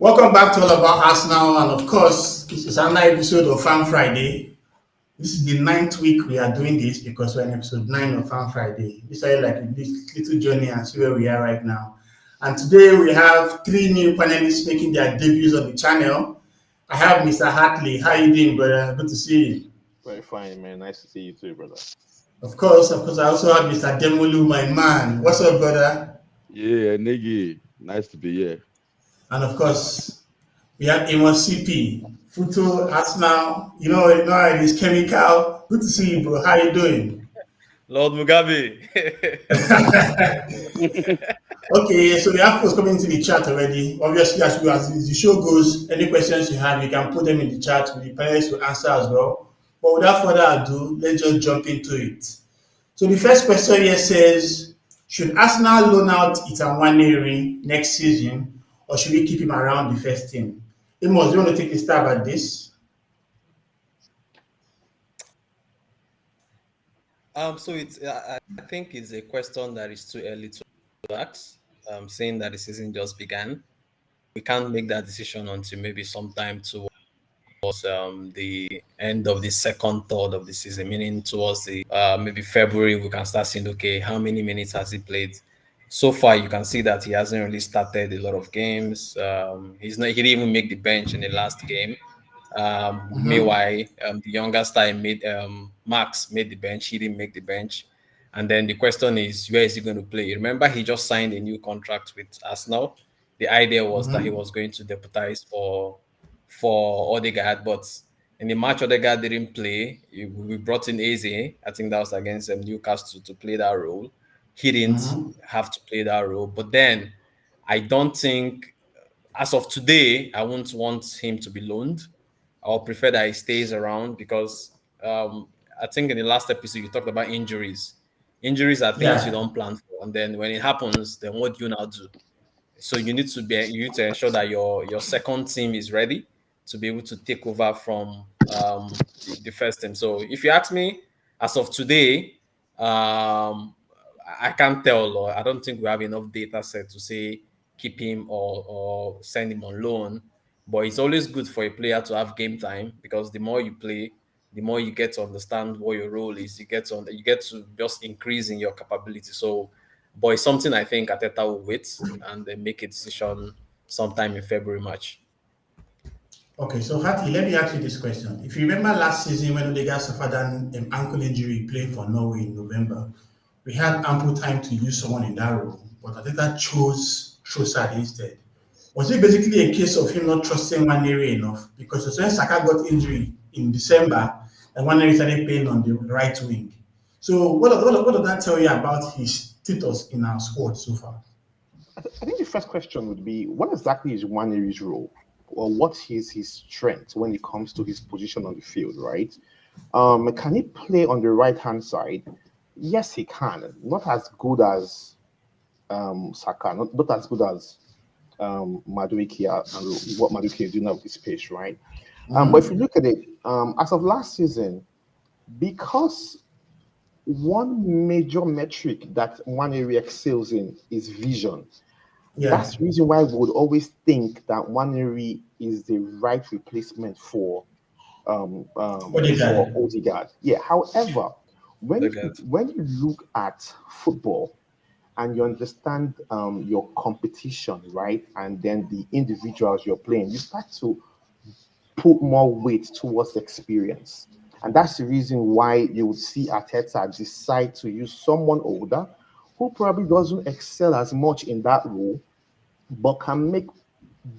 Welcome back to All About Arsenal, and of course, this is another episode of Fan Friday. This is the ninth week we are doing this because we're in episode 9 of Fan Friday. We started like this little journey and see where we are right now. And today we have three new panelists making their debuts on the channel. I have Mr. Hartley. How you doing, brother? Good to see you. Very fine, man. Nice to see you too, brother. Of course, I also have Mr. Demolu, my man. What's up, brother? Yeah, nigga. Nice to be here. And of course, we have Amos CP, Futo, Arsenal. You know how it is, chemical. Good to see you, bro. How you doing? Lord Mugabe. Okay, so we have folks coming into the chat already. Obviously, as the show goes, any questions you have, you can put them in the chat. The panelists will answer as well. But without further ado, let's just jump into it. So the first question here says, should Arsenal loan out Itan next season, or should we keep him around the first team? Amos, do you want to take a stab at this? So it's I think it's a question that is too early to ask. Saying that the season just began, we can't make that decision until maybe sometime towards the end of the second third of the season, meaning towards the maybe February. We can start seeing, okay, how many minutes has he played? So far, you can see that he hasn't really started a lot of games. He didn't even make the bench in the last game. Meanwhile, the younger guy Max made the bench. He didn't make the bench. And then the question is, where is he going to play? Remember, he just signed a new contract with Arsenal. The idea was that he was going to deputize for Odegaard, but in the match Odegaard didn't play. We brought in Eze. I think that was against Newcastle to play that role. He didn't have to play that role. But then I don't think, as of today, I wouldn't want him to be loaned. I'll prefer that he stays around because I think in the last episode you talked about injuries. Injuries are things you don't plan for, and then when it happens, then what do you now do? So you need to ensure that your second team is ready to be able to take over from the first team. So if you ask me, as of today, I can't tell, or I don't think we have enough data set to say keep him or send him on loan. But it's always good for a player to have game time because the more you play, the more you get to understand what your role is. You get to just increase in your capability. So, but it's something I think Arteta will wait and then make a decision sometime in February, March. Okay, so Hati, let me ask you this question. If you remember last season when Odegaard suffered an ankle injury playing for Norway in November, we had ample time to use someone in that role, but Arteta chose Trossard instead. Was it basically a case of him not trusting Wanere enough? Because when Saka got injury in December, and Wanere started playing on the right wing. So what does that tell you about his status in our squad so far? I think the first question would be, what exactly is Wanere's role? Or what is his strength when it comes to his position on the field, right? Can he play on the right-hand side? Yes, he can. Not as good as Saka, not as good as Madueke and what Madueke is doing now with his pace, right? But if you look at it, as of last season, because one major metric that Wanere excels in is vision. Yeah. That's the reason why we would always think that Wanere is the right replacement for Odegaard. Yeah. However, when you look at football and you understand your competition, right, and then the individuals you're playing, you start to put more weight towards experience. And that's the reason why you would see Arteta decide to use someone older who probably doesn't excel as much in that role, but can make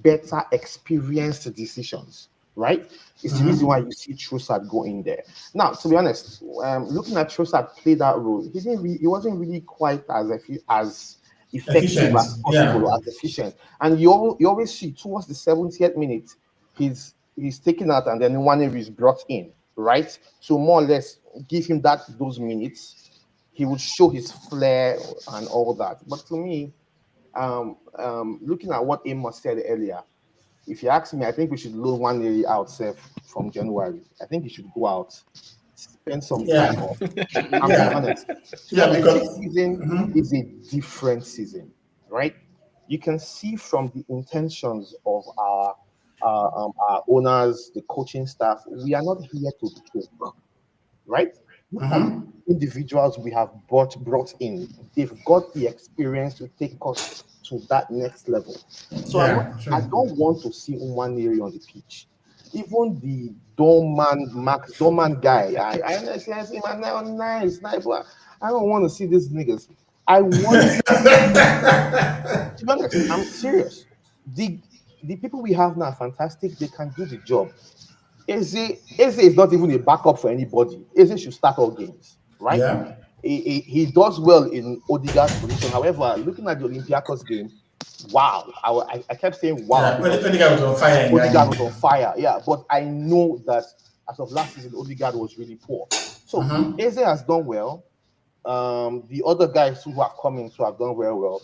better experienced decisions, right? It's the reason why you see Trossard go in there. Now, to be honest, looking at Trossard play that role, he wasn't really quite as effective as possible, or as efficient. And you always see towards the 70th minute, he's taken out and then Wanere is brought in, right? So more or less give him those minutes. He would show his flair and all that. But to me, looking at what Amos said earlier, if you ask me, I think we should loan Wanere out from January. I think he should go out spend some Yeah. time off. I'm being Yeah. honest. To be Yeah, honest, because this season is a different season, right? You can see from the intentions of our owners, the coaching staff, we are not here to choke, right? Look at the individuals we have brought in. They've got the experience to take us to that next level. So yeah, I true. don't want to see Nwaneri on the pitch. Even the Dorman, Max Dorman guy, I see him now, nice, but I don't want to see these niggas. I want to be honest, I'm serious. The people we have now are fantastic. They can do the job. Eze is not even a backup for anybody. Eze should start all games, right? Yeah. He does well in Odegaard's position. However, looking at the Olympiacos game, wow. I kept saying wow Yeah. because When the guy was on fire in that Odegaard was on game. fire. Yeah, but I know that as of last season, Odegaard was really poor. So Eze has done well. The other guys who have come in to have done very well.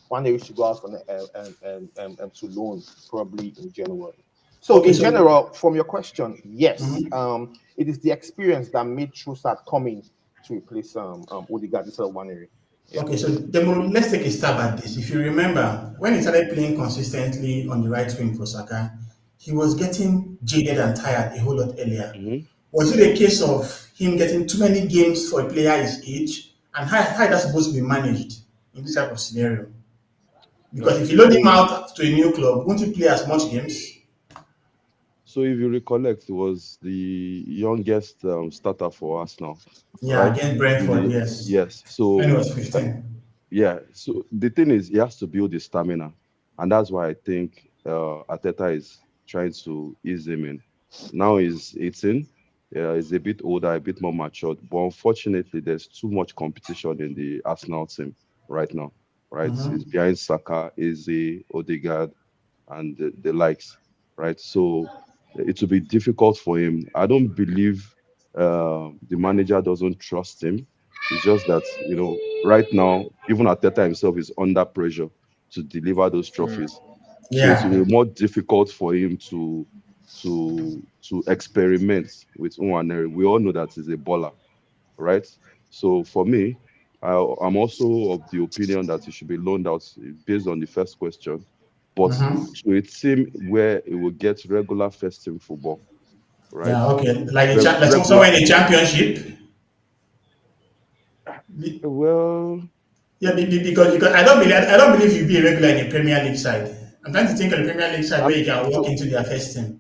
One day we should go out for to loan probably in January. So Okay, in so general, from your question, yes, it is the experience that made Trossard come in to replace Odegaard instead of one area. okay, so Demo, let's take a stab at this. If you remember, when he started playing consistently on the right wing for Saka, he was getting jaded and tired a whole lot earlier. Mm-hmm. Was it a case of him getting too many games for a player his age? And how that's supposed to be managed in this type of scenario? Because if you load him So, out to a new club, won't he play as much games? so if you recollect, it was the youngest starter for Arsenal, Yeah, right? against Brentford, The yes. yes. When he So was 15. yeah. So the thing is, he has to build his stamina, and that's why I think Arteta is trying to ease him in. Now he's 18. Yeah, he's a bit older, a bit more matured, but unfortunately, there's too much competition in the Arsenal team right now. Right, he's behind Saka, Eze, Odegaard, and the likes, right? So it will be difficult for him. I don't believe the manager doesn't trust him. It's just that, right now, even Arteta himself is under pressure to deliver those trophies. So it Yeah. will be more difficult for him to experiment with Nwaneri. We all know that he's a baller, right? So for me, I'm also of the opinion that he should be loaned out based on the first question, but to a team where it will get regular first team football, right? Yeah, okay. Like Regular, somewhere in the championship. well, Yeah, because I don't believe you'll be a regular in the Premier League side. I'm trying to think of the Premier League side where you can walk so into their first team.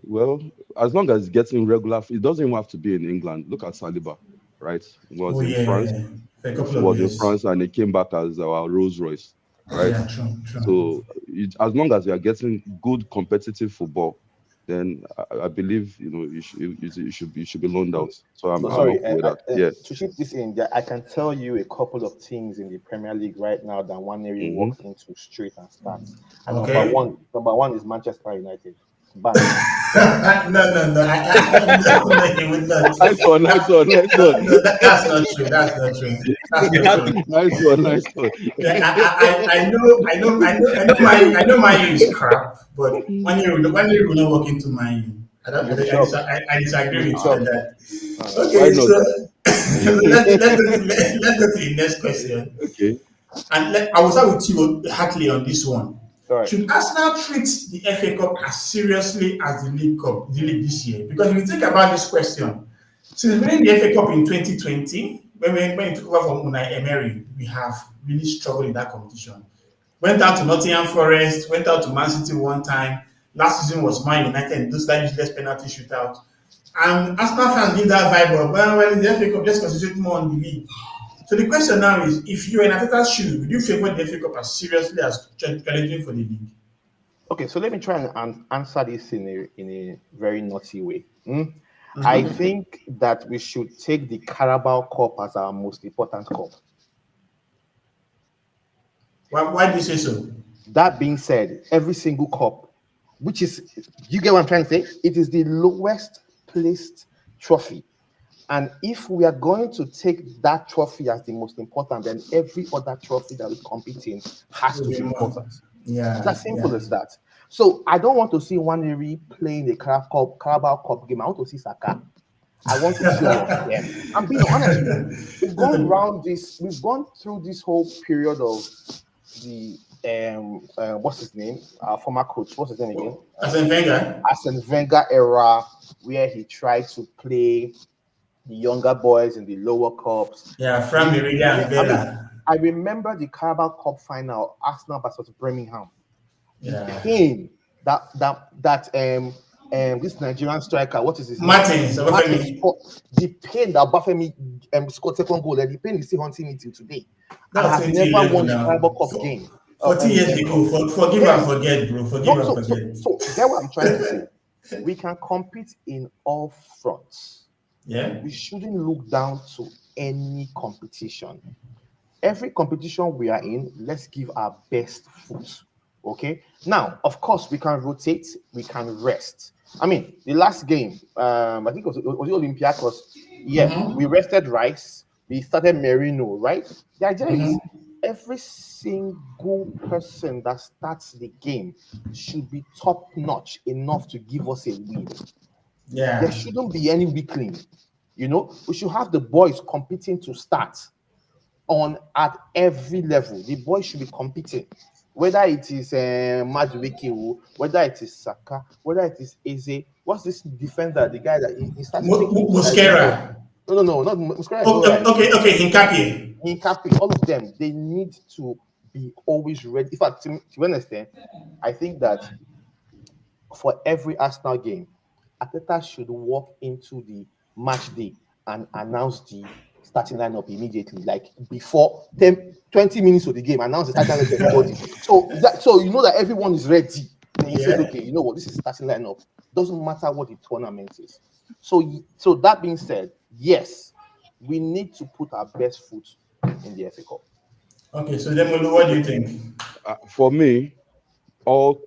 well, as long as it's getting regular, it doesn't even have to be in England. Look at Saliba, right? He Oh was in France, yeah, for a he couple of was in years. France, and he came back as our Rolls Royce, right? Yeah, true, true. So as long as you are getting good competitive football, then I believe you should be loaned out. So I'm So I'm sorry, okay with that. Yeah. to shift this in, I can tell you a couple of teams in the Premier League right now that one area Mm-hmm. walks into straight and starts. And Okay. number one is Manchester United. Bang. No. No, he would not. Nice one, nice one, nice one. No, that's not true. That's not true. That's You not have to true. Nice one, nice one. Yeah, I know my is crap, but when you will not walk into my, I don't, You'll be shocked. I You'll disagree be with you on shocked. that. Why Okay, not? so let's go to the next question. Okay. And I will start with you, Hartley, on this one. All right. Should Arsenal treat the FA Cup as seriously as the League Cup, the league this year? Because if you think about this question, since winning the FA Cup in 2020, when it took over from Unai Emery, we have really struggled in that competition. Went out to Nottingham Forest, went out to Man City one time. Last season was Man United, those that useless penalty shootout. And Arsenal fans give that vibe of, well, in the FA Cup, just concentrate more on the league. So the question now is, if you're in Arteta's shoes, would you favor the FA Cup as seriously as challenging for the league? Okay, so let me try and answer this in a very naughty way. I think that we should take the Carabao Cup as our most important cup. Why do you say so? That being said, every single cup, which is, you get what I'm trying to say? It is the lowest placed trophy. And if we are going to take that trophy as the most important, then every other trophy that we compete in has to Will be be more. important. It's Yeah, as simple yeah. as that. So I don't want to see Waneri playing the Carabao Cup game. I want to see Saka. I want to see all of them. I'm being honest with you. We've gone round this. We've gone through this whole period of the what's his name? Our former coach. What's his name again? Arsene Wenger. Arsene Wenger era, where he tried to play the younger boys in the lower cups. Yeah, Frank Meridian and Vela. I remember the Carabao Cup final, Arsenal versus Birmingham. The Yeah. pain that this Nigerian striker, what is his name? Martins, the pain that Bafemi scored second goal, and the pain is still haunting me till today. That I have never won a Carabao Cup game. 40 years ago, forgive and forget, bro. Forgive and forget. So get what I'm trying to say. We can compete in all fronts. Yeah. We shouldn't look down to any competition. Every competition we are in, let's give our best foot. Okay. Now, of course, we can rotate, we can rest. I mean, the last game, I think it was Olympiacos. Yeah, we rested Rice, we started Merino, right? The idea is every single person that starts the game should be top notch enough to give us a win. Yeah. There shouldn't be any weakling. You know, we should have the boys competing to start on at every level. The boys should be competing. Whether it is Madueke, whether it is Saka, whether it is Eze. What's this defender? The guy that he started Musquera. No, not Musquera. Okay, Hincapié. All of them, they need to be always ready. In fact, to be honest, I think that for every Arsenal game, Arteta should walk into the match day and announce the starting lineup immediately, like before 20 minutes of the game, announce the starting lineup to everybody. So you know that everyone is ready. Then you say, okay, you know what, this is starting lineup. Doesn't matter what the tournament is. So that being said, yes, we need to put our best foot in the FA Cup. Okay, so then what do you think? For me, all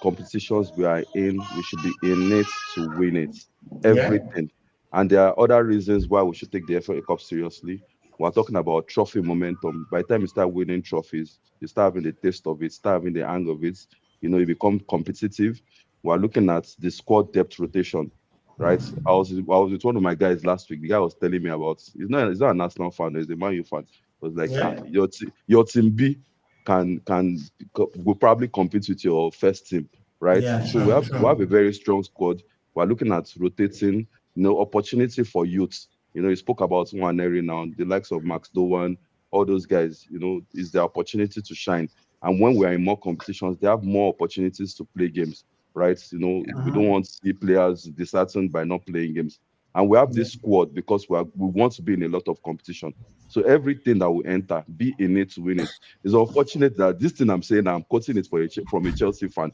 competitions we are in, we should be in it to win it. Everything. And there are other reasons why we should take the FA Cup seriously. We're talking about trophy momentum. By the time you start winning trophies, you start having the taste of it, start having the hang of it. You know, you become competitive. We're looking at the squad depth rotation, right? I was with one of my guys last week. The guy was telling me about. He's not an Arsenal fan. He's a Man U fan. It was like, your team B will probably compete with your first team, right? Yeah, so we have a very strong squad. We're looking at rotating. Opportunity for youth. You spoke about Waneri now, the likes of Max Dowan, all those guys, is the opportunity to shine. And when we are in more competitions, they have more opportunities to play games, right? We don't want to see players disheartened by not playing games. And we have this squad because we want to be in a lot of competition. So everything that we enter, be in it to win it. It's unfortunate that this thing I'm saying, I'm quoting it from a Chelsea fan.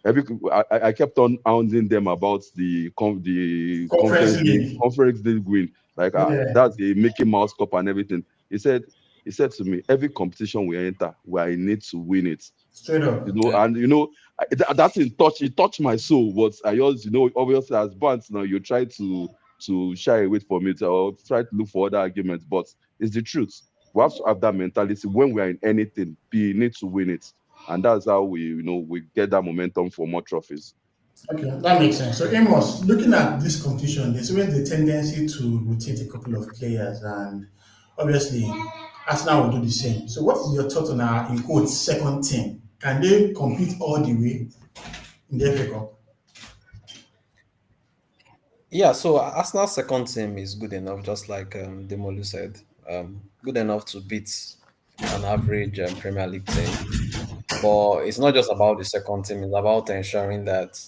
I kept on hounding them about the conference league win, like that's the Mickey Mouse Cup and everything. He said to me, every competition we enter, we are in it to win it. Straight up. And that's it touched my soul. But I just, obviously as bands now, you try to shy away from it or try to look for other arguments, but it's the truth. We have to have that mentality when we are in anything, be in it to win it. And that's how we get that momentum for more trophies. Okay, that makes sense. So Amos, looking at this competition, there's always the tendency to rotate a couple of players, and obviously Arsenal will do the same. So what is your thought on our, in quotes, second team? Can they compete all the way in the FA Cup? Yeah, so Arsenal's second team is good enough, just like Demolu said. Good enough to beat an average Premier League team. But it's not just about the second team, it's about ensuring that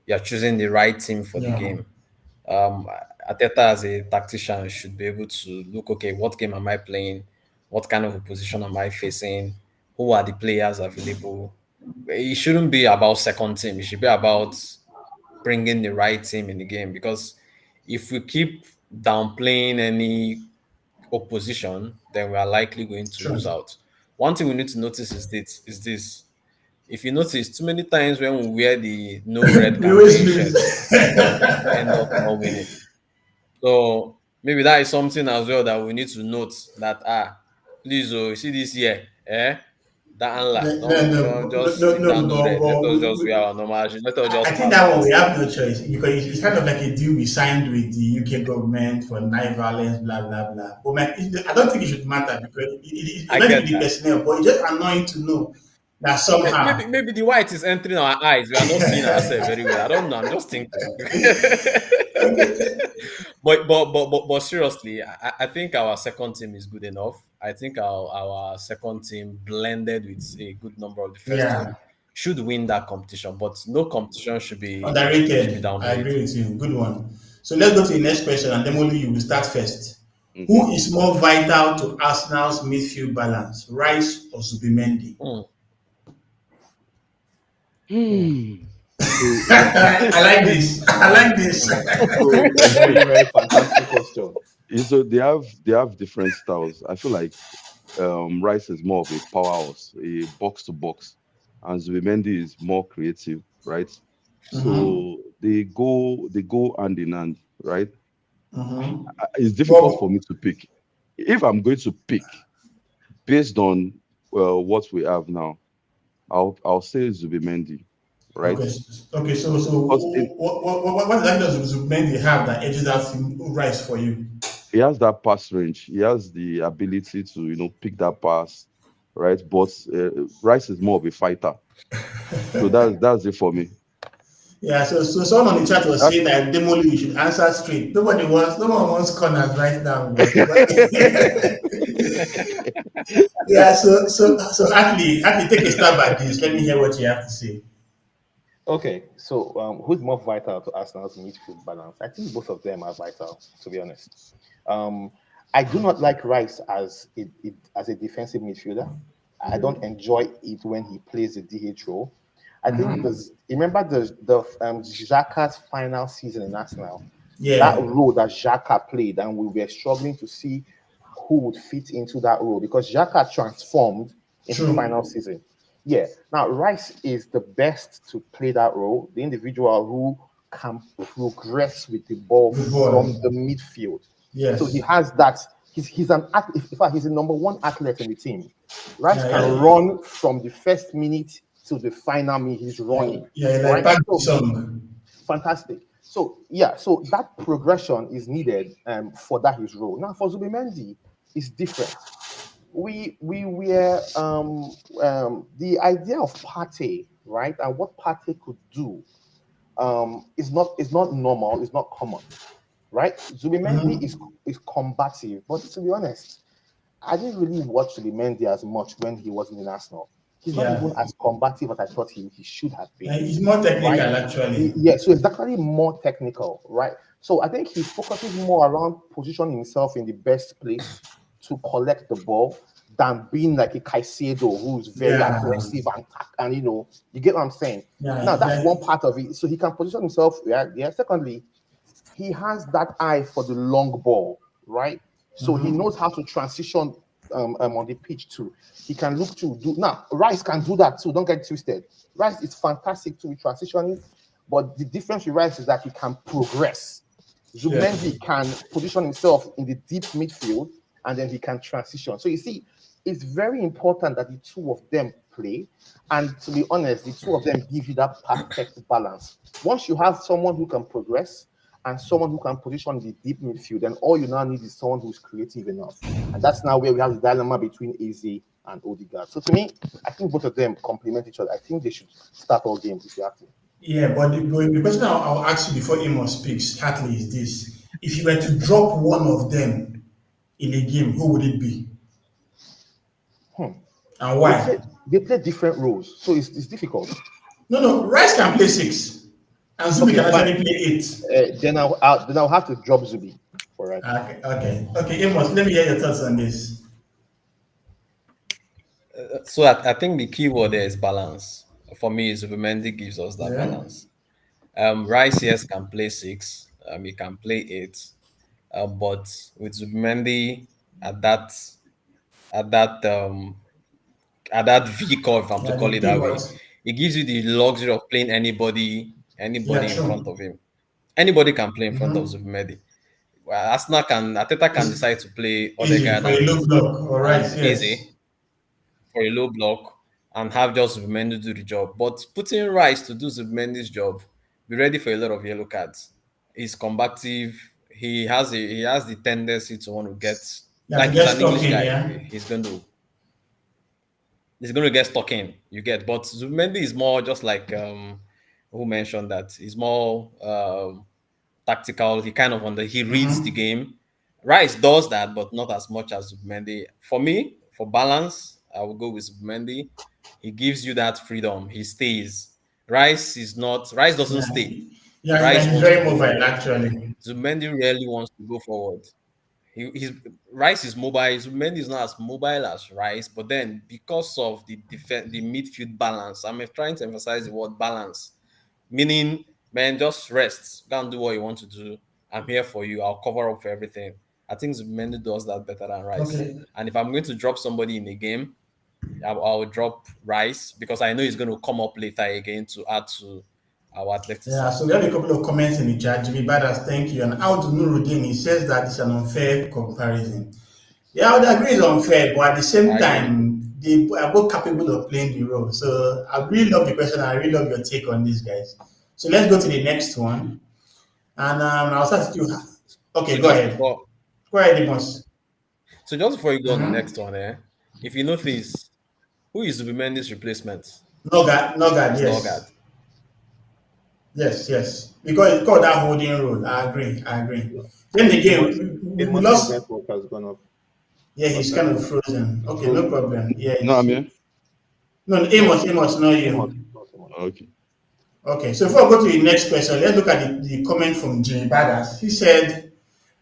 you're choosing the right team for the game. Arteta, as a tactician, should be able to look, okay, what game am I playing? What kind of a position am I facing? Who are the players available? It shouldn't be about second team. It should be about bringing the right team in the game, because if we keep downplaying any opposition, then we are likely going to lose out. One thing we need to notice is this. If you notice, too many times when we wear the no red campaign shirts, we end up not winning. So maybe that is something as well that we need to note, that please, you see this year, That and No, like, no, don't just no, leave no, that no but, red. Let us just wear we, our normal shoes. Let us I just think pass that one we first. have no choice because it's kind of like a deal we signed with the UK government for non-violence, blah blah blah. But I don't think it should matter because it's I not get even the that. personnel, but it's just annoying to know that Maybe somehow. maybe the white is entering our eyes. We are not seeing ourselves very well. I don't know. I'm just thinking. Okay. But seriously, I think our second team is good enough. I think our second team blended with a good number of the first Yeah, team should win that competition. But no competition should be underrated. I downplayed. agree with you. Good one. So let's go to the next question, and then only you will start first. Mm-hmm. Who is more vital to Arsenal's midfield balance, Rice or Zubimendi? Hmm. Hmm. So, I like this. I like this. Hmm. so, Very, very fantastic question. so they have different styles. I feel like Rice is more of a powerhouse, a box to box, and Zubimendi is more creative, right? Mm-hmm. So they go hand in hand, right? Mm-hmm. It's difficult for But me to pick. If I'm going to pick based on what we have now, I'll say Zubimendi, right? okay, okay. So Because what exactly does Zubimendi have that edges out Rice for you? he has that pass range. He has the ability to pick that pass, right? But Rice is more of a fighter, so that's it for me. Yeah. So someone on the chat was That's saying that Demoli you should answer straight. No one wants corners right now. But yeah. So actually take a stab at this. Let me hear what you have to say. Okay, so who's more vital to Arsenal's midfield balance? I think both of them are vital, to be honest. Um, I do not like Rice as a defensive midfielder. I don't enjoy it when he plays the DH role. I think Mm-hmm. remember the Xhaka's final season in Arsenal, that Yeah. role that Xhaka played, and we were struggling to see who would fit into that role because Xhaka transformed in his True. final season. Yeah. Now Rice is the best to play that role, the individual who can progress with the ball The from ball. the midfield. So he Yes. has that. He's an athlete. In fact, he's the number one athlete in the team. Rice Yeah. can Yeah. run from the first minute to the final minute. He's Yeah. running. Yeah. Like Right. back the So song. fantastic. So yeah, so that progression is needed for that his role. Now for Zubimendi, it's different. We were the idea of Partey, right, and what Partey could do is not normal, it's not common, right? Zubimendi Mm-hmm. is combative, but to be honest, I didn't really watch Zubimendi as much when he was in Arsenal. He's not Yeah. even as combative as I thought he should have been, It's more right? technical actually. Yeah, so it's actually more technical, right? So I think he focuses more around positioning himself in the best place to collect the ball than being like a Caicedo who's very Yeah. aggressive and you get what I'm saying. Now Yeah. that's Yeah. one part of it. So he can position himself. Yeah, yeah. Secondly, he has that eye for the long ball, right? So he Mm-hmm. knows how to transition on the pitch too. He can look to do now. Rice can do that too. Don't get twisted. Rice is fantastic to be transitioning, but the difference with Rice is that he can progress. Yes. Zubimendi can position himself in the deep midfield and then he can transition. So you see, it's very important that the two of them play. And to be honest, the two of them give you that perfect balance. Once you have someone who can progress and someone who can position the deep midfield, then all you now need is someone who's creative enough. And that's now where we have the dilemma between AZ and Odegaard. So to me, I think both of them complement each other. I think they should start all games if you have to. Yeah, but the question I'll ask you before Amos speaks, Hartley, is this. If you were to drop one of them in a game, who would it be? Hmm. And They play why? they play different roles, so it's difficult. No, no, Rice can play six, and Zubi Okay, can fine. actually play eight. Then I'll have to drop Zubi for right now. Okay. Amos, let me hear your thoughts on this. So I think the key word there is balance. For me, Zubimendi gives us that Yeah, balance. Rice, yes, can play six. He can play eight. But with Zubimendi at that at that um at that vehicle, if I'm to yeah, call the it that way, pivot. it gives you the luxury of playing Yeah, anybody in front true. of him. Anybody can play in front of Mm-hmm. Zubimendi. Well, Arteta can It's decide to play easy Odegaard for a low block. All right, and yes. Easy for a low block, and have just Zubimendi do the job. But putting Rice to do Zubimendi's job, be ready for a lot of yellow cards. He's combative. He has the tendency to want to get, Yeah, to like, he's get an stuck English in, guy. yeah. He's going to get stuck in. You get, but Zubimendi is more just like who mentioned that he's more tactical. He reads the Mm-hmm. game. Rice does that, but not as much as Zubimendi. For me, for balance, I will go with Zubimendi. He gives you that freedom. He stays. Rice is not. Rice doesn't Yeah, stay. yeah, Rice he's wants to very go mobile forward. actually. Zubimendi rarely wants to go forward. He's Rice is mobile. Zubimendi is not as mobile as Rice, but then because of the midfield balance, I'm trying to emphasize the word balance. Meaning, man, just rest. Go and do what you want to do. I'm here for you. I'll cover up for everything. I think Zubimendi does that better than Rice. Okay. And if I'm going to drop somebody in a game, I'll drop Rice because I know he's going to come up later again to add to our Yeah, athleticism. so we have a couple of comments in the chat. Jimmy Badas, thank you. And out to Nuruddin, he says that it's an unfair comparison. Yeah, I would agree it's unfair, but at the same I agree. time, they are both capable of playing the role. So I really love the question. I really love your take on these guys. So let's go to the next one. And I'll start with you. So Okay, go just ahead. before, Go ahead, Amos. so just before you go on the next Mm-hmm. one, if you notice, who is Zubimendi's replacement? No, It's Norgard. yes. Yes, yes. Because it's called that holding role. I agree. I agree. Then Amos, again, we Amos's lost. network has gone off. Yeah, What's he's that? kind of frozen. Okay, no Frozen. problem. Yeah, No, I'm here. no, No, Amos, not Amos, you. not Amos. Okay. Okay, so before I go to the next question, let's look at the comment from Jimmy Badas. He said,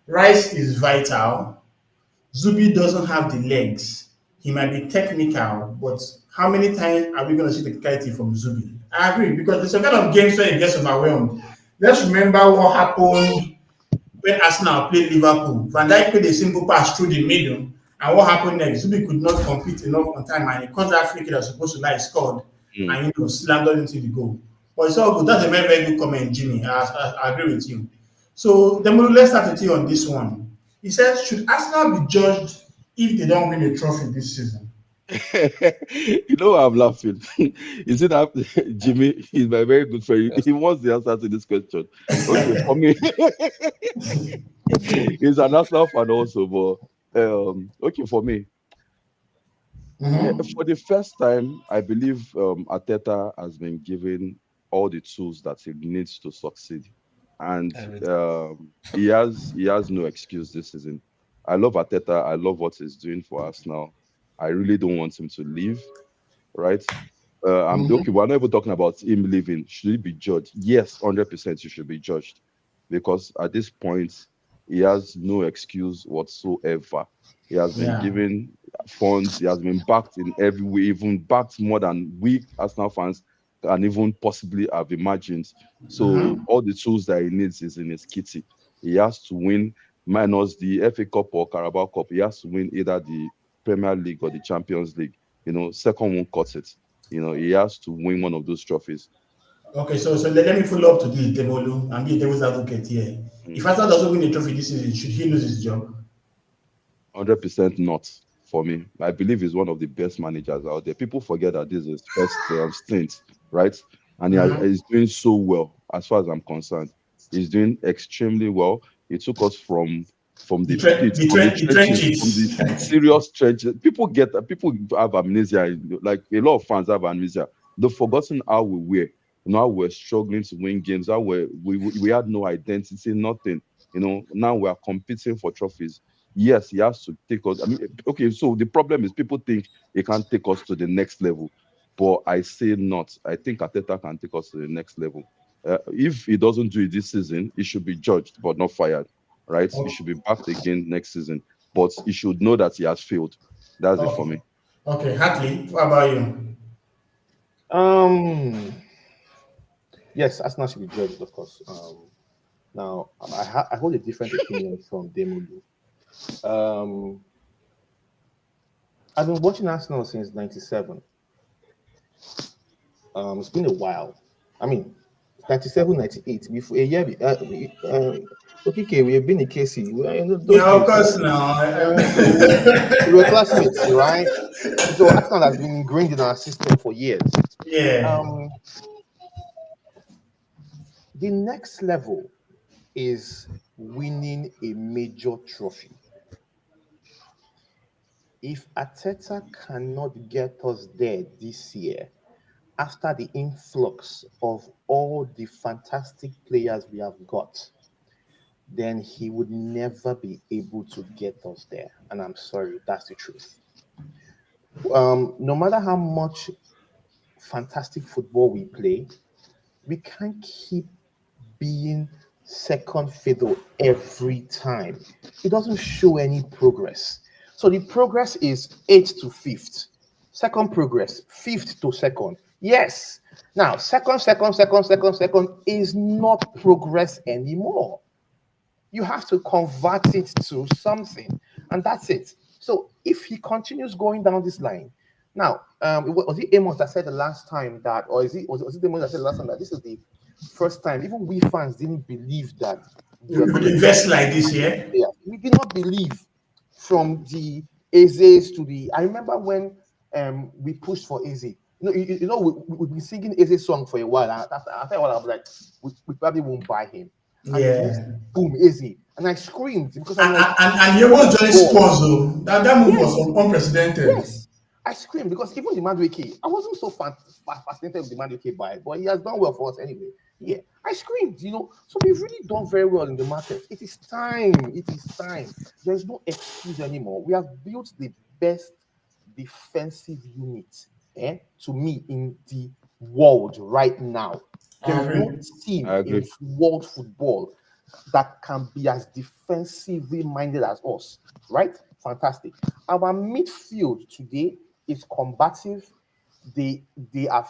Rice is vital. Zubi doesn't have the legs. He might be technical, but how many times are we going to see technicality from Zubi? I agree, because there's some kind of games where he gets overwhelmed. Let's remember what happened when Arsenal played Liverpool. Van Dijk played a simple pass through the middle, and what happened next? Zubi could not compete enough on time, and he caused that free kick that was supposed to lie scored, Mm. and slammed it into the goal. But it's all good. That's a very, very good comment, Jimmy. I agree with you. So, Demolo, let's start with you on this one. He says, should Arsenal be judged if they don't win a trophy this season? You know why I'm laughing? You see that Jimmy is my very good friend. Yes. He wants the answer to this question. Okay, for me, he's an Arsenal fan also, but okay, for me, Mm-hmm. for the first time, I believe Arteta has been given all the tools that he needs to succeed, and Everything. he has no excuse this season. I love Arteta. I love what he's doing for us now. I really don't want him to leave. Right? I'm Mm-hmm. okay. We're not even talking about him leaving. Should he be judged? Yes, 100% he should be judged because at this point he has no excuse whatsoever. He has been Yeah. given funds. He has been backed in every way, even backed more than we Arsenal fans can even possibly have imagined. So Mm-hmm. all the tools that he needs is in his kitty. He has to win minus the FA Cup or Carabao Cup. He has to win either the Premier League or the Champions League. Second won't cut it. He has to win one of those trophies. Okay, so let me follow up to this, Demolu, and be a devil's advocate here. If Mm. Arsenal doesn't win a trophy this season, should he lose his job? 100% not for me. I believe he's one of the best managers out there. People forget that this is his first stint, right? And Mm-hmm. he's doing so well, as far as I'm concerned. He's doing extremely well. He took us from the pits, from the The trenches, from the trenches. serious trenches. People have amnesia. Like a lot of fans have amnesia. They've forgotten how we were. How we're struggling to win games. How we had no identity, nothing. Now we are competing for trophies. Yes, he has to take us. I mean, okay, so the problem is people think he can't take us to the next level, but I say not. I think Arteta can take us to the next level. If he doesn't do it this season, he should be judged but not fired, right? He Okay. should be backed again next season, but he should know that he has failed. That's it for Okay. me. Okay. Hartley, what about you? Um, yes, Arsenal should be judged, of course. Now, I hold a different opinion from Demolu. Um, I've been watching Arsenal since '97. It's been a while. I mean, 97, 98. Before a year, okay, we have been in KC. Those Yeah, of days, course now. we were classmates, right? So Arsenal has been ingrained in our system for years. Yeah. Um, the next level is winning a major trophy. If Arteta cannot get us there this year, after the influx of all the fantastic players we have got, then he would never be able to get us there. And I'm sorry, that's the truth. No matter how much fantastic football we play, we can't keep being second fiddle every time. It doesn't show any progress. So the progress is eighth to fifth. Second progress, fifth to second. Yes. Now, second is not progress anymore. You have to convert it to something, and that's it. So if he continues going down this line, now, was it Amos that said the last time that, or was it Amos that said the last time that this is the first time even we fans didn't believe that we You were could going to invest like this, yeah? yeah, we did not believe from the Aze's to the. I remember when we pushed for Eze. We've been singing Aze's song for a while. And after a while, I was like, we probably won't buy him. And the next, Yeah. boom, Eze. And I screamed because I'm And, like, and he was joining God. Spurs, though. That move Yes. was unprecedented. Yes. I screamed because even the Madueke, I wasn't so fascinated with the Madueke buy, but he has done well for us anyway. Yeah, I screamed, So we've really done very well in the market. It is time. It is time. There's no excuse anymore. We have built the best defensive unit, to me, in the world right now. There is no team I agree. in world football that can be as defensively minded as us, right? Fantastic. Our midfield today is combative. They have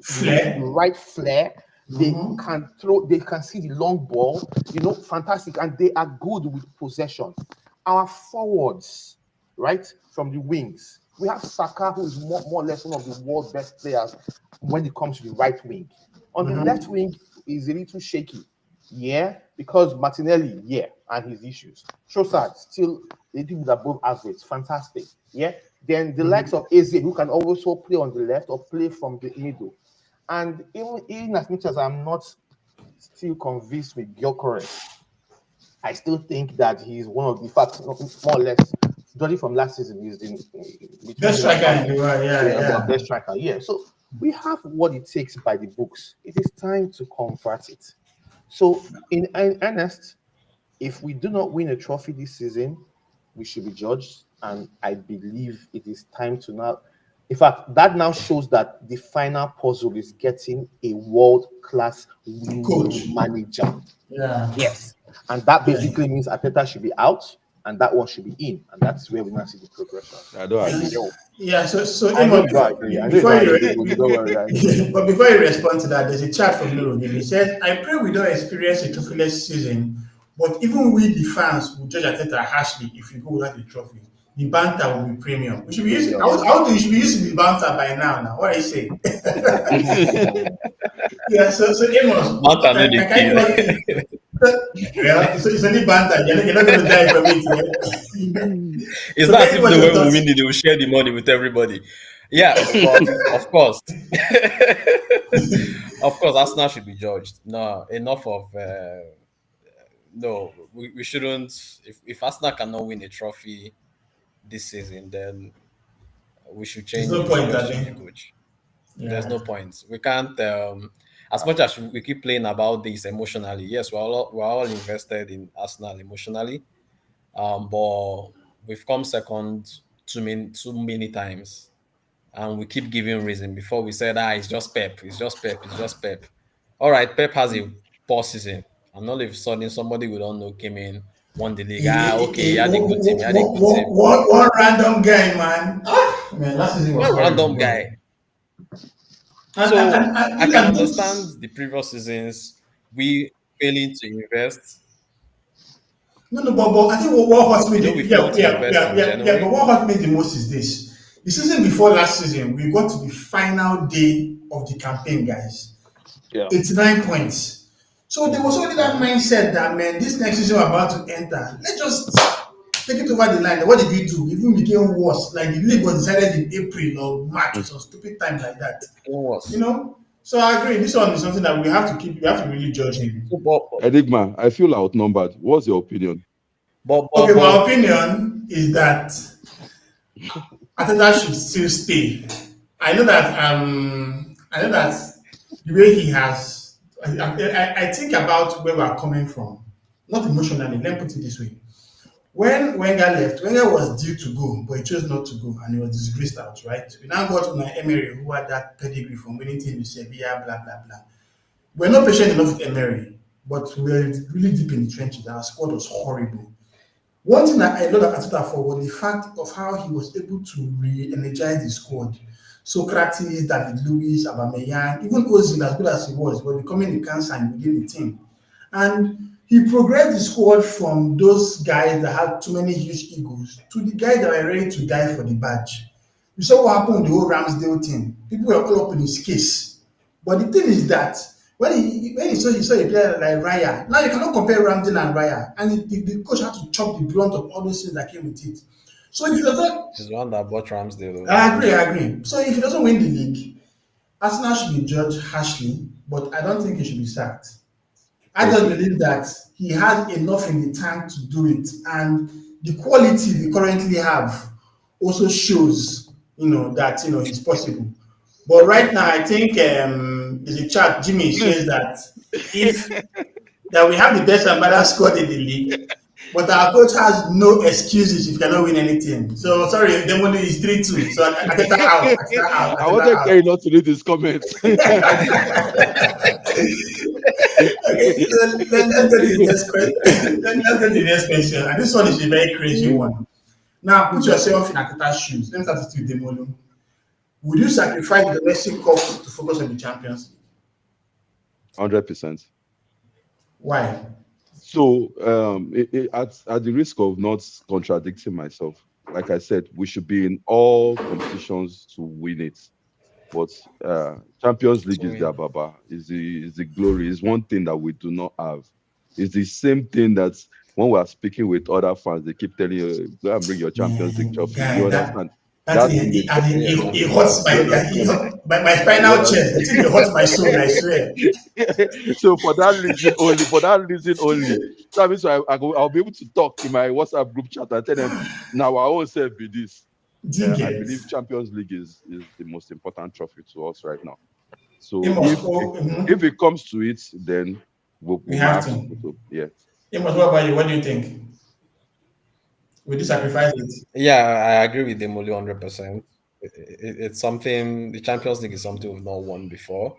Flair. the right flair. They Mhm. can throw. They can see the long ball. Fantastic, and they are good with possession. Our forwards, right, from the wings, we have Saka, who is more or less one of the world's best players when it comes to the right wing. On the left wing is a little shaky. Yeah, because Martinelli, and his issues. Trossard still a little bit above average. Fantastic. Yeah. Then the likes of Eze, who can also play on the left or play from the middle. And even as much as I'm not still convinced with Gyökeres, I still think that he's one of the facts, more or less, judging from last season, he's between Best striker in the world, yeah. best striker. Yeah. So we have what it takes by the books. It is time to convert it. So, in earnest, if we do not win a trophy this season, we should be judged. And I believe it is time to now. In fact, that now shows that the final puzzle is getting a world-class winning Coach. manager. Yeah. Yes. And that basically means Arteta should be out and that one should be in. And that's where we now see the progression. I don't agree. Yeah, so I know Amos, you don't agree. I know you before don't you, agree, but don't worry. I know. but before you respond to that, there's a chat from Nuruddin. He said, "I pray we don't experience a trophyless season, but even we, the fans, will judge Arteta harshly if we go without a trophy. The banter will be premium. We should be using. How do you should be using the banter by now? Now, what are you saying? Yeah. So Amos, Banter no dey can you not kill. think? Well, it's only banter. You're not going to die from it. Yeah? It's So not as can you if what's the your way we thoughts? win it, they will share the money with everybody. Yeah, but of course, of course, Arsenal should be judged. No, enough of no. We shouldn't. If Arsenal cannot win a trophy this season, then we should There's change. no We should point, just I change the think. coach. There's Yeah. no point. We can't. As much as we keep playing about this emotionally, yes, we're all invested in Arsenal emotionally. But we've come second too many times, and we keep giving reason before we said, it's just Pep, it's just Pep, it's just Pep. All right, Pep has a poor season, and all of a sudden somebody we don't know came in, won the league. Okay, he had a good team, he had a good team. One random guy, man. Man, last season was One horrible. random guy. And, So and, and I look can at understand this. the previous seasons we failing to invest. No, but I think what hurt me, We yeah, failed to yeah, invest yeah, in yeah, yeah. But January. what hurt me the most is this: the season before last season, we got to the final day of the campaign, guys. Yeah. 89 points. So there was already that mindset that, man, this next season we're about to enter, let's just take it over the line. What did we do? It even became worse. Like the league was decided in April or March or Mm. some stupid time like that. It was. You know? So I agree. This one is something that we have to really judge him. So, but, Enigma, I feel outnumbered. What's your opinion? but, but, Okay, my but opinion is that Ateta should still stay. I know that the way he has I think about where we're coming from. Not emotionally, let me put it this way. When Wenger left, Wenger was due to go, but he chose not to go and he was disgraced out, right? We now got Unai Emery, who had that pedigree from winning team with Sevilla, blah blah blah. We're not patient enough with Emery, but we're really deep in the trenches. Our squad was horrible. One thing that I love at Arteta for was the fact of how he was able to re-energize the squad. Socrates, David Luiz, Aubameyang, even Ozil, as good as he was becoming a cancer within the team. And he progressed the squad from those guys that had too many huge egos to the guys that were ready to die for the badge. You saw what happened with the whole Ramsdale thing. People were all up in his case. But the thing is that when he saw a player like Raya, now you cannot compare Ramsdale and Raya, and the coach had to chop the blunt of all those things that came with it. So if he doesn't, she's the one that bought Ramsdale. I agree. So if he doesn't win the league, Arsenal should be judged harshly, but I don't think he should be sacked. I just Okay. believe that he has enough in the tank to do it, and the quality we currently have also shows, that it's possible. But right now, I think there's a chart. Jimmy shares that if that we have the best and balanced squad in the league, but our coach has no excuses if you cannot win anything. So sorry, Demoli is 3-2. So Ateta out, Ateta out, I Ateta wanted out. Kerry not to read his comments. Okay, so let's go to the next question. Let's go to the next question. And this one is a very crazy one. Now, put yourself in Ateta's shoes. Let me start with you, Demolo. Would you sacrifice the domestic cup to focus on the Champions League? 100%. Why? So, at the risk of not contradicting myself, like I said, we should be in all competitions to win it. But Champions League To is the win. Ababa, is the glory, is one thing that we do not have. It's the same thing that when we are speaking with other fans, they keep telling you, go and bring your Champions League Man, trophy. You guy, understand? that That thing, thing is and Bring your it Champions hurts League. you understand? my You spinal chest. understand? The thing it hurts my soul, I swear. So for that reason only, that means I'll be able to talk in my WhatsApp group chat and tell them now our own self be this. Do you I get? believe Champions League is the most important trophy to us right now. So Amos, if it comes to it, then we we might have have to to. put up. Yeah. Amos, what about you? What do you think? Would you sacrifice it? Yeah, I agree with Demoli 100%. It's something, the Champions League is something we've not won before.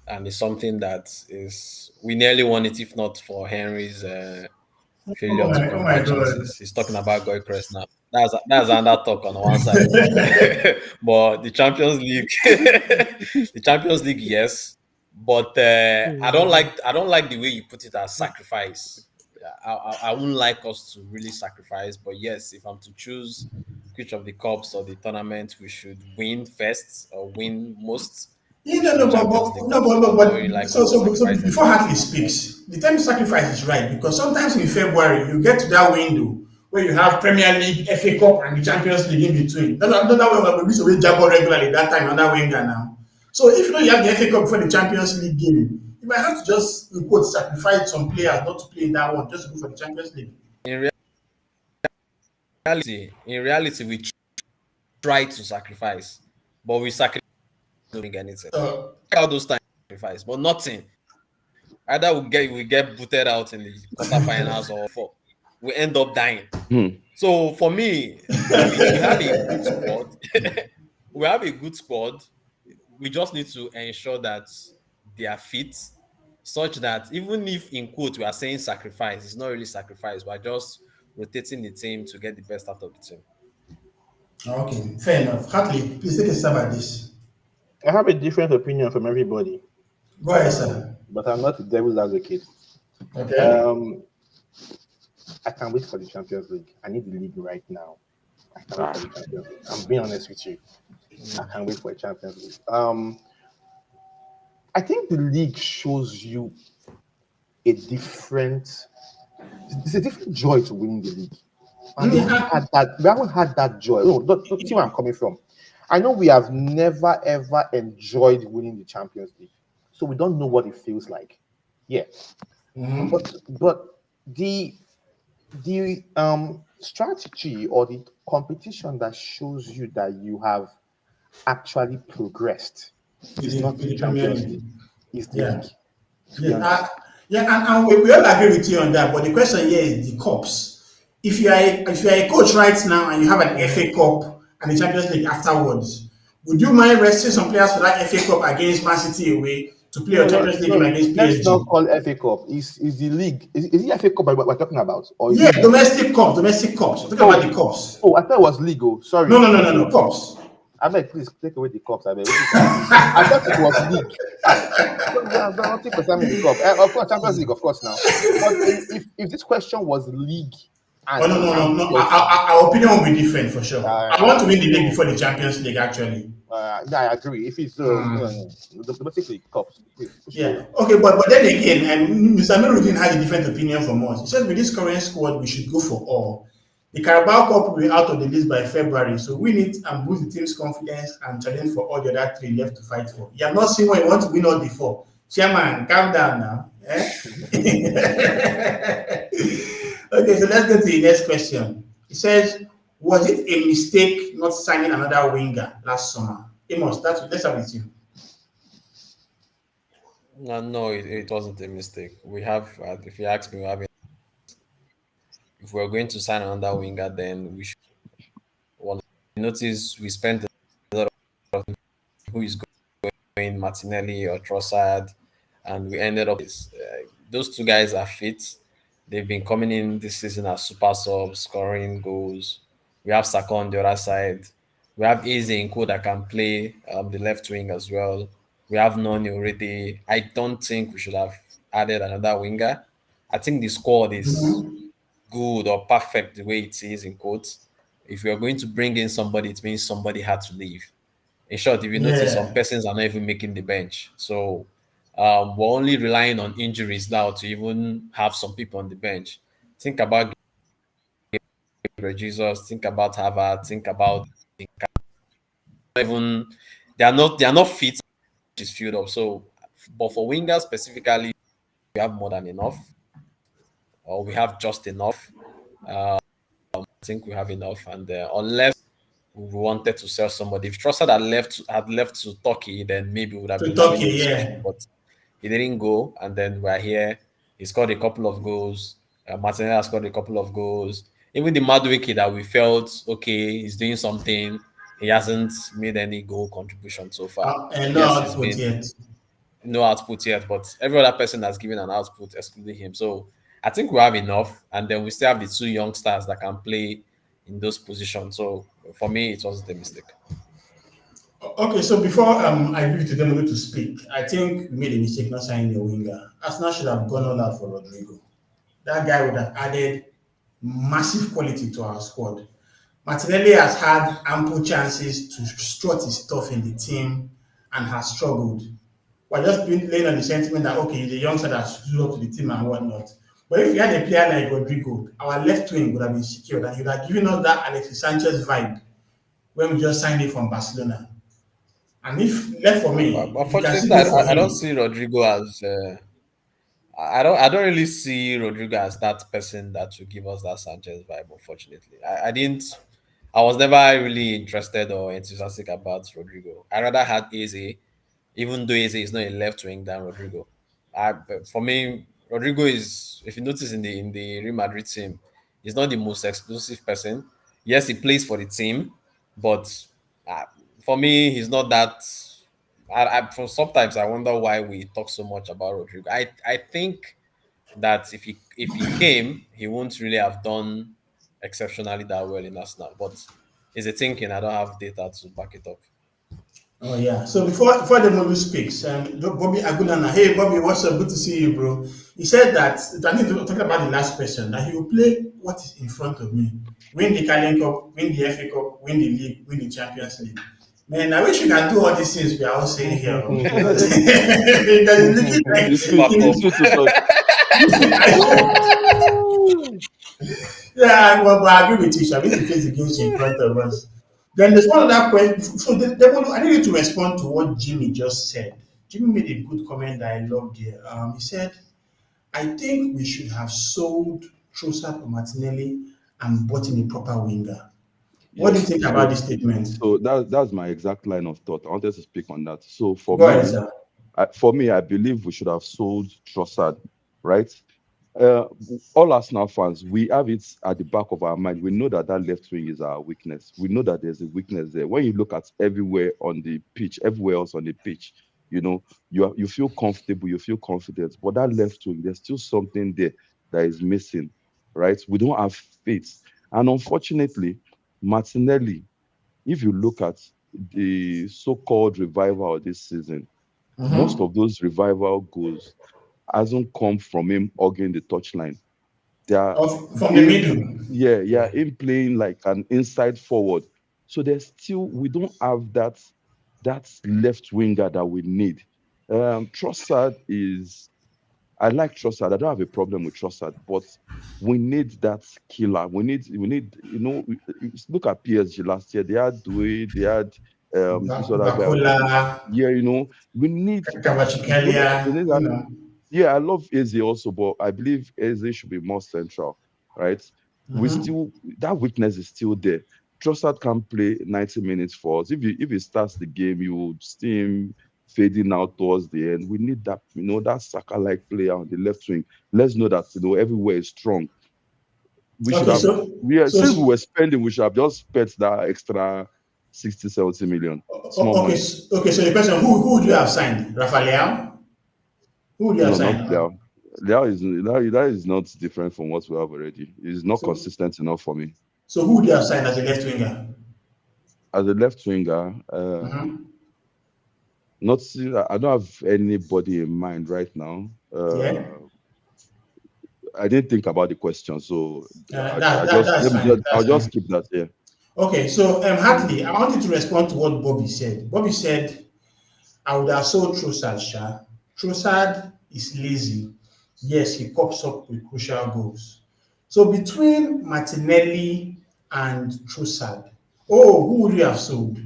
And it's something that is, we nearly won it if not for Henry's failure to Oh my convert God. chances. He's talking about Goycrest now. That's another talk on one side. But the Champions League, the Champions League, yes. But I don't like the way you put it as sacrifice. Yeah, I wouldn't like us to really sacrifice. But yes, if I'm to choose which of the cups or the tournament we should win first or win most, Yeah, it no, should be no, Champions League. no, But I don't really like us to so sacrifice before anything. Hartley speaks, the time sacrifice is right because sometimes in February you get to that window where you have Premier League, FA Cup, and the Champions League in between. That way we used to juggle regularly that time under Wenger now. So if you know you have the FA Cup before the Champions League game, you might have to just quote sacrifice some players not to play in that one just to go for the Champions League. In reality, we try to sacrifice, but we sacrifice doing anything. So All those times sacrifice, but nothing. Either we get booted out in the quarterfinals or we end up dying. Hmm. So for me, we have a good squad. We have a good squad. We just need to ensure that they are fit, such that even if in quote we are saying sacrifice, it's not really sacrifice. We're just rotating the team to get the best out of the team. okay, fair enough. Hartley, please take a stab at this. I have a different opinion from everybody, Go ahead, sir. but I'm not the devil's advocate. Okay. Um, I can't wait for the Champions League. I need the league right now. I can't wait for the Champions League. I'm being honest with you. I can't wait for a Champions League. I think the league shows you a different. It's a different joy to winning the league. And we haven't had that. We haven't had that joy. No, don't see where I'm coming from. I know we have never ever enjoyed winning the Champions League, so we don't know what it feels like. Yeah, but the strategy or the competition that shows you that you have actually progressed is not With the the Premier Champions League. League, is the Yeah. league. To be Yeah, honest, and we all agree with you on that. But the question here is the cups. If you are a coach right now and you have an FA Cup and the Champions League afterwards, would you mind resting some players for that FA Cup against Man City away to play no, your no, Champions League game no. against Let's not PSG? call FA Cup. Is the league? Is it FA Cup we're talking about, or is Yeah, it league? domestic cups. We're talking about Oh, the cups. oh, I thought it was legal. No, Sorry. no, no, no, no, cups. I beg, please take away the cups. I beg. What is happening? I thought it was league. Ah, don't nothing concerning the cup. Of course, Champions League, of course, now. But if this question was league Oh and no, no, no, no. Champions League, Our opinion will be different for sure. I want to win the league no, before the Champions League, actually. yeah, I agree. If it's domestic league cups, please push it Yeah. away. Okay, but then again, and Mr. Nuruddin had a different opinion from us. He said with this current squad, we should go for all. The Carabao Cup will be out of the list by February, so win it and boost the team's confidence and challenge for all the other three left to fight for. You have not seen what you want to win all before. Chairman, calm down now. Eh? Okay, so let's go to the next question. It says, was it a mistake not signing another winger last summer? Amos, let's start with you. No, no, it wasn't a mistake. We have, if you ask me, we have. If we're going to sign another winger, then we should. Well, notice we spent a lot of who is going Martinelli or Trossard, and we ended up with those two guys are fit. They've been coming in this season as super subs, scoring goals. We have Saka on the other side. We have Eze Nko that can play the left wing as well. We have Noni already. I don't think we should have added another winger. I think the squad is good or perfect the way it is in quotes. If you're going to bring in somebody, it means somebody had to leave. In short, if you notice, some Yeah. persons are not even making the bench. So we're only relying on injuries now to even have some people on the bench. Think about Gabriel Jesus. Think about Harvard. Think about even they are not fit. Is filled up. So, but for wingers specifically, we have more than enough, or we have just enough. I think we have enough, and unless we wanted to sell somebody, if Trossard had left to Turkey, then maybe we would have To been having Turkey, discussion. yeah. But he didn't go, and then we're here. He scored a couple of goals. Martinelli has scored a couple of goals. Even the Madueke that we felt okay, he's doing something. He hasn't made any goal contribution so far. And no Yes, he's output been yet. no output yet, but every other person has given an output excluding him. So I think we have enough, and then we still have the two young stars that can play in those positions. So for me, it wasn't a mistake. Okay, so before I give it to them to speak, I think we made a mistake not signing a winger. Arsenal should have gone all out for Rodrigo. That guy would have added massive quality to our squad. Martinelli has had ample chances to strut his stuff in the team and has struggled. We're just been laying on the sentiment that okay, he's a youngster that stood up to the team and whatnot. But if we had a player like Rodrigo, our left wing would have been secured and he would have given us that Alexis Sanchez vibe when we just signed him from Barcelona. And if left for But me, if you can unfortunately, still go for I don't him, see Rodrigo as. I don't really see Rodrigo as that person that will give us that Sanchez vibe. Unfortunately, I didn't. I was never really interested or enthusiastic about Rodrigo. I rather had Eze, even though Eze is not a left wing than Rodrigo. But for me, Rodrigo is, if you notice in the Real Madrid team, he's not the most explosive person. Yes, he plays for the team, but uh, for me, he's not that. For sometimes I wonder why we talk so much about Rodrigo. I think that if he came, he won't really have done exceptionally that well in Arsenal. But it's a thinking. I don't have data to back it up. oh yeah. So before the movie speaks, Bobby Agulana, hey Bobby, what's up? Good to see you, bro. He said that I need to talk about the last question that he will play what is in front of me, win the Carling Cup, win the FA Cup, win the league, win the Champions League. Man, I wish you can do all these things we are all saying here. Because It's it's looking like sweet. Back It's up. sweet to suck. yeah, but I agree with you. Sha. We need to face the games in front of us. Then there's one other question. So I need you to respond to what Jimmy just said. Jimmy made a good comment that I loved here. He said, I think we should have sold Trossard or Martinelli and bought in a proper winger. What do you Yes. think about this statement? So that's my exact line of thought. I wanted to speak on that. So Go ahead, sir. for me, I believe we should have sold Trossard, right? Uh, all Arsenal fans, we have it at the back of our mind. We know that that left wing is our weakness. We know that there's a weakness there. When you look at everywhere on the pitch, everywhere else on the pitch, you know, you feel comfortable, you feel confident. But that left wing, there's still something there that is missing, right? We don't have faith. And unfortunately, Martinelli, if you look at the so-called revival of this season, most Mm-hmm. of those revival goals hasn't come from him hugging the touchline. They are From the him, middle. yeah, him playing like an inside forward. So there's still we don't have that left winger that we need. Trossard is I like Trossard. I don't have a problem with Trossard, but we need that killer. We need look at PSG last year. They had Due, they had this other guy. Bakola, Yeah, we need we Kvaratskhelia, need that. Yeah, I love Eze also, but I believe Eze should be more central, right? We Mhm. still that weakness is still there. Trossard can play 90 minutes for us. If he starts the game, you would see him fading out towards the end. We need that, that Saka-like player on the left wing. Let's know that everywhere is strong. We should Okay, have, so since we were spending, we should have just spent that extra 60, 70 million. Small okay, money. okay. So the question: Who would you have signed? Rafael? Who would you have No, not signed? Liao. That is not different from what we have already. It's not So consistent enough for me. so who would you have signed as a left winger? As a left winger, Mm-hmm. not I don't have anybody in mind right now. Yeah, I didn't think about the question, so that's fine. I'll That's just fine. keep that here. Okay, so Hartley, I want you to respond to what Bobby said. Bobby said, "I would have sold Trossard. Sha. Trossard is lazy. Yes, he pops up with crucial goals. So between Martinelli and Trossard, who would you have sold?"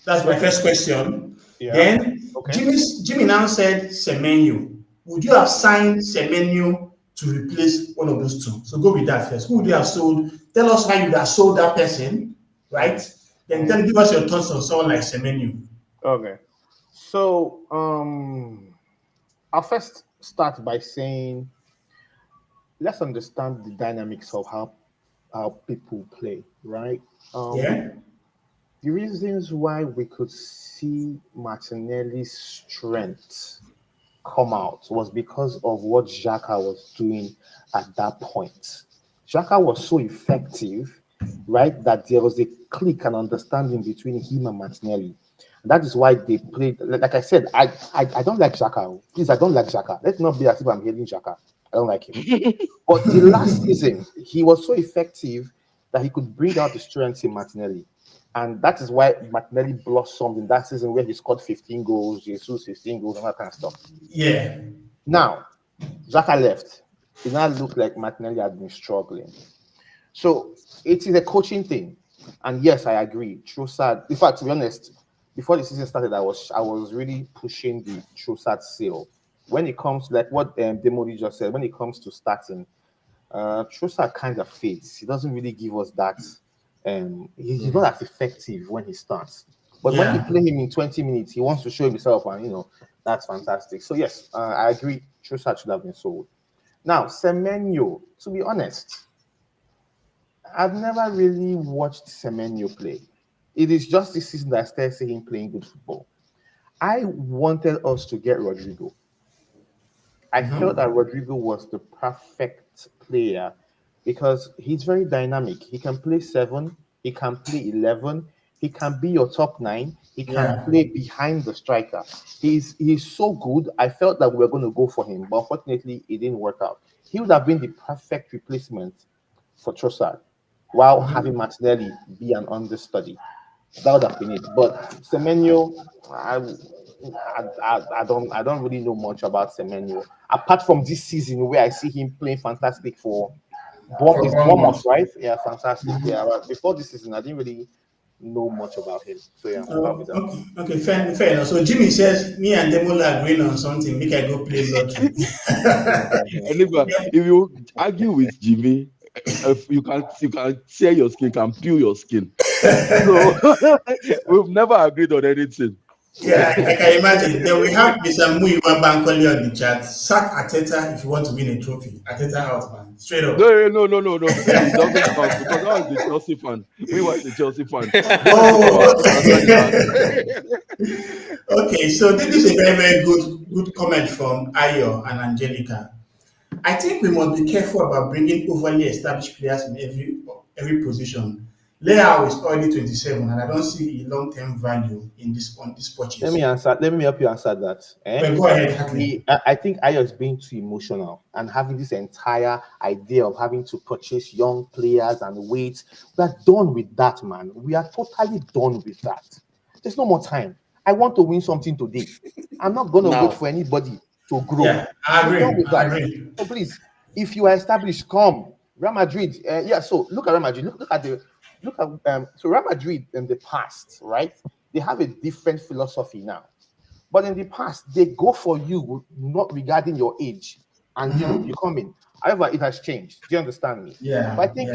That's my Okay. first question. Yeah. Then Okay. Jimmy now said Semenyo. Would you have signed Semenyo to replace one of those two? So go with that first. Who would you have sold? Tell us how you would have sold that person, right? Then Mm. give us your thoughts on someone like Semenyo. Okay. So I'll first start by saying let's understand the dynamics of how people play, right? Um, Yeah. the reasons why we could see Martinelli's strength come out was because of what Xhaka was doing at that point. Xhaka was so effective, right, that there was a click and understanding between him and Martinelli. That is why they played. Like I said, I don't like Xhaka. Please, I don't like Xhaka. Let's not be as if I'm hating Xhaka. I don't like him. But the last season, he was so effective that he could bring out the strength in Martinelli. And that is why Martinelli blossomed in that season where he scored 15 goals, Jesus 15 goals, and that kind of stuff. Yeah. Now, Xhaka left. It now looked like Martinelli had been struggling. So it is a coaching thing. And yes, I agree. Trossard, in fact, to be honest, before the season started, I was really pushing the Trossard sale. When it comes to like what Demodi just said, when it comes to starting, Trossard kind of fades. He doesn't really give us that. He's not as effective when he starts. But when you Yeah. play him in 20 minutes, he wants to show himself, and that's fantastic. So yes, I agree. Trossard should have been sold. Now, Semenyo, to be honest, I've never really watched Semenyo play. It is just this season that I started seeing him playing good football. I wanted us to get Rodrigo. I felt that Rodrigo was the perfect player because he's very dynamic. He can play seven, he can play 11, he can be your top nine, he can Yeah. play behind the striker. He's so good. I felt that we were going to go for him, but unfortunately, it didn't work out. He would have been the perfect replacement for Trossard while having Martinelli be an understudy. That would have been it. But Semenyo, I don't really know much about Semenyo apart from this season where I see him playing fantastic for For Is Bournemouth, Bournemouth. right? Yeah, fantastic. Yeah, but before this season, I didn't really know much about him. So yeah, that'll be that. Okay, fair enough. So Jimmy says me and Demola agreeing on something. Make I go play lottery. And if you argue with Jimmy, if you can tear your skin, can peel your skin. So we've never agreed on anything. Yeah, I can imagine. Then we have Mr. Muyiwa Bankole on the chat. Sack Arteta if you want to win a trophy. Arteta out, man. Straight up. No. It doesn't count because I was the Chelsea fan. We was the Chelsea fan. They will talk Oh, about Arteta the last. okay. So this is a very, very good comment from Ayo and Angelica. I think we must be careful about bringing overly established players in every position. Leao is already 27, and I don't see a long-term value in this on this Let me purchase. answer. Let me help you answer that. But go ahead, Hatley. I think Ayo is being too emotional and having this entire idea of having to purchase young players and wait. We are done with that, man. We are totally done with that. There's no more time. I want to win something today. I'm not going to wait for anybody to grow. Yeah, I We're done agree. with that. I agree. So please, if you are established, come. Real Madrid. Yeah. So look at Real Madrid. Look at so Real Madrid in the past, right? They have a different philosophy now. But in the past, they go for you not regarding your age, and you come in. However, it has changed. Do you understand me? Yeah. But I think,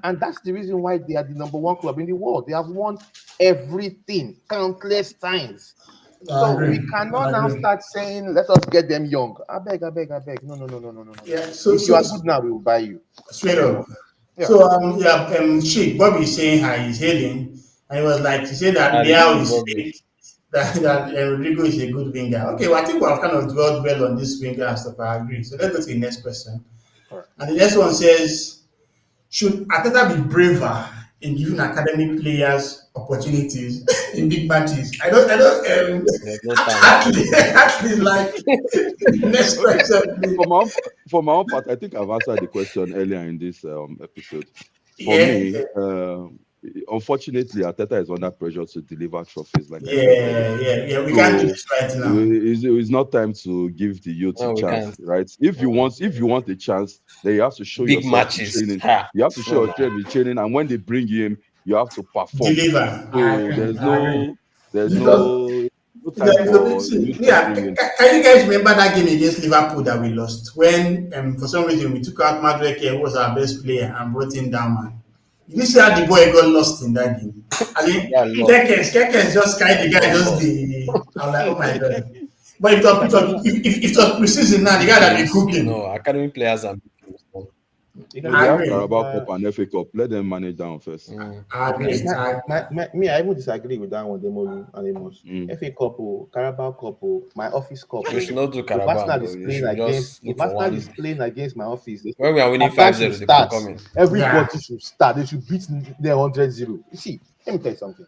and that's the reason why they are the number one club in the world. They have won everything countless times. So we cannot now start saying, "Let us get them young." I beg. No. Yeah. If you are good now, we will buy you. Straight up. Yeah. So Sheik Bobby is saying hi, he's hailing, and he was like, he said that Leao is fake, that Rodrigo is a good winger. Okay, well I think we have kind of dwelled well on this winger and stuff. I agree. So let's go to the next question. Right. And the next one says, should Arteta be braver in giving academic players opportunities in big matches? I don't There's no time. actually like next question, please. For my own part, I think I've answered the question earlier in this episode. For Yeah, me, unfortunately, Arteta is under pressure to deliver trophies, like I said earlier. yeah. We can't do this right now. It's not time to give the youth No, a we chance, can't. right? If you want a chance, then you have to show Big yourself matches. in training. Ha. You have to show yourself in training, and when they bring you in, you have to perform. Deliver. I So agree. there's I agree. no time for youth upbringing. Can you guys remember that game against Liverpool that we lost when for some reason we took out Madueke, who was our best player, and brought him down, man? You see how the boy got lost in that game? I mean, Kekes just carried the guy just the. I'm like, oh my god! But if it was preseason now, the guy that be cooking. No, academy players are. They I have agree. Carabao Cup and FA Cup. Let them manage down first. I agree. Me, I even disagree with that one, Demolu and Amos. FA Cup, Carabao Cup, my office cup. You should not do If Carabao. Arsenal is playing against my office, When we are winning halftime 5-0, should they start. can come in. Everybody should start. They should beat them 100-0. You see, let me tell you something.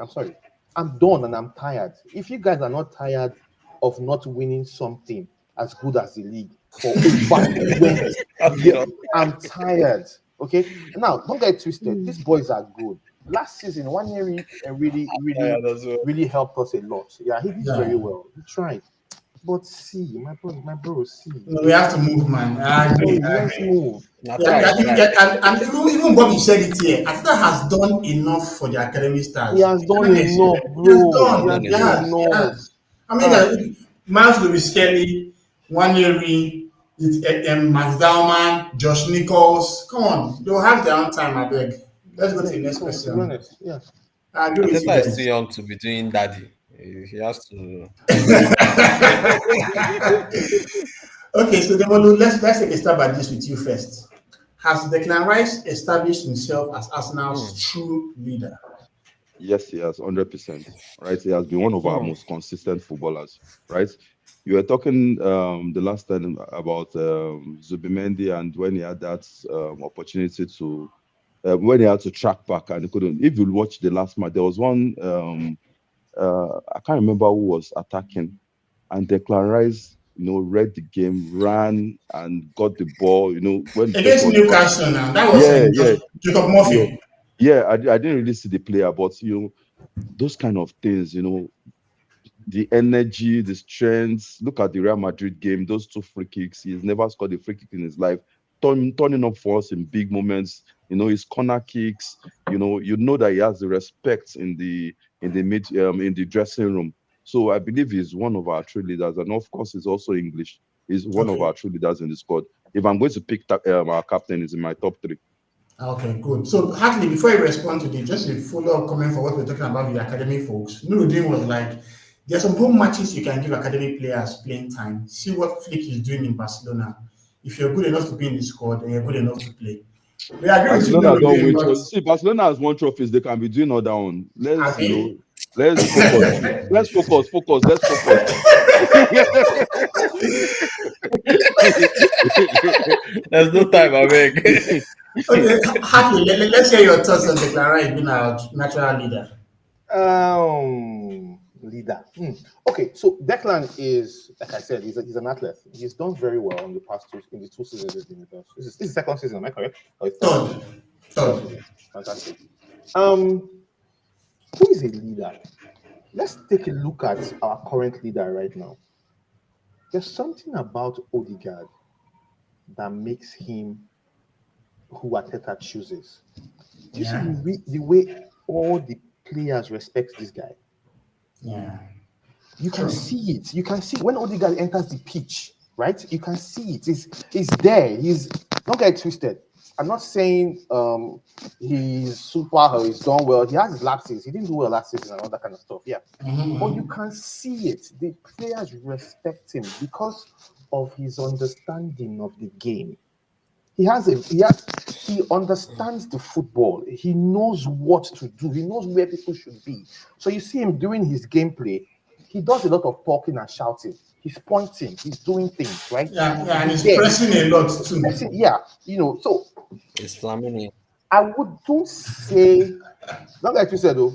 I'm sorry. I'm done and I'm tired. If you guys are not tired of not winning something as good as the league for over 20 years, I'm tired. Okay, now don't get it twisted. These boys are good. Last season, one year really helped us a lot. Yeah, he did very well. He tried, but see, my bro, see. No, we have to move, man. I agree. Let's move. And even Bobby said it here. Arteta has done enough for the academy stars. He has done enough, He has bro. done. He has. I mean, Miles Lewis Kelly, Waneri, Max Dowman, Josh Nichols. Come on, they'll have their own time. I beg. Let's go to the next question. Yeah. I agree with you Arteta is guys. too young to be doing daddy. He has to. Okay, so Demolu, let's take a stab at this with you first. Has Declan Rice established himself as Arsenal's true leader? Yes, he has 100%. Right, he has been one of our most consistent footballers. Right, you were talking the last time about Zubimendi and when he had that opportunity to when he had to track back and he couldn't. If you watch the last match, there was one I can't remember who was attacking, and Declan Rice, read the game, ran and got the ball. When against Newcastle now, that was Jacob Murphy. yeah, I didn't really see the player, but those kind of things, the energy, the strength. Look at the Real Madrid game; those two free kicks. He's never scored a free kick in his life. Turning up for us in big moments. His corner kicks. You know that he has the respect in the dressing room. So I believe he's one of our true leaders, and of course, he's also English. He's one of Okay. our true leaders in the squad. If I'm going to pick our captain, is in my top three. Okay, good. So, Hartley, before you respond to this, just a follow-up comment for what we're talking about with the academy folks. Nuruddin was like, there are some home matches you can give academy players playing time. See what Flick is doing in Barcelona. If you're good enough to be in the squad, then you're good enough to play. We agree with you, Barcelona don't Nuruddin, win but trophies. See, Barcelona has won trophies. They can be doing all that one. Let's, Abi, let's focus. Let's focus. Focus. Let's focus. There's no time, I beg. okay, Hartley, let's hear your thoughts on Declan Rice being our natural leader. Leader. Okay, so Declan is, like I said, he's an athlete. He's done very well in the past in the 2 seasons he's been with us. This is second season, am I correct? Or it's third Third, season? Third third. season. Fantastic. Who is a leader? Let's take a look at our current leader right now. There's something about Odegaard that makes him who Arteta chooses. Do you see Yeah, the way all the players respect this guy? yeah. You can True. see it. You can see when Odegaard enters the pitch, right? You can see it. He's there. Don't get it twisted. I'm not saying he's super or he's done well. He has his lapses. He didn't do well last season and all that kind of stuff. Yeah. But you can see it. The players respect him because of his understanding of the game. He understands the football. He knows what to do. He knows where people should be. So you see him doing his gameplay. He does a lot of talking and shouting. He's pointing. He's doing things, right? Yeah, and He's he's there. pressing a lot too. Yeah, so It's Flamini. I wouldn't say, not like you said though.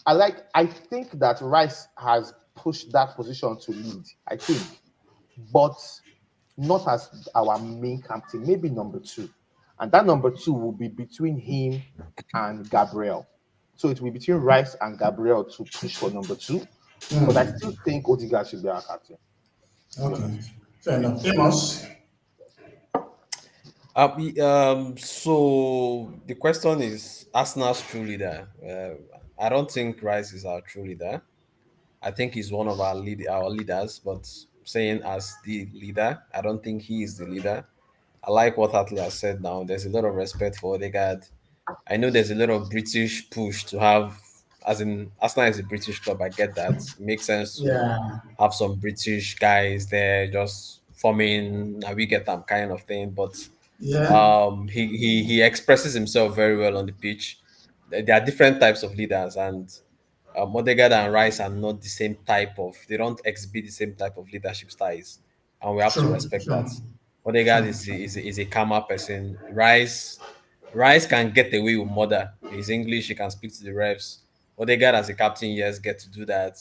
I think that Rice has pushed that position to lead. I think, but not as our main captain. Maybe number two, and that number two will be between him and Gabriel. So it will be between Rice and Gabriel to push for number two. But I still think Odegaard should be our captain. Okay, fair enough. Amos. So the question is Arsenal's true leader. I don't think Rice is our true leader. I think he's one of our leaders, but saying as the leader, I don't think he is the leader. I like what Hartley has said now. There's a lot of respect for Odegaard. I know there's a lot of British push to have, as in Arsenal is a British club. I get that. It makes sense to Yeah, have some British guys there just forming a we get them kind of thing. But yeah, he expresses himself very well on the pitch. There are different types of leaders, and Odegaard and Rice are not the same type of. They don't exhibit the same type of leadership styles, and we have to true, respect true, that. Odegaard true. is a calmer person. Rice can get away with murder. He's English. He can speak to the refs. Odegaard as a captain, yes, get to do that.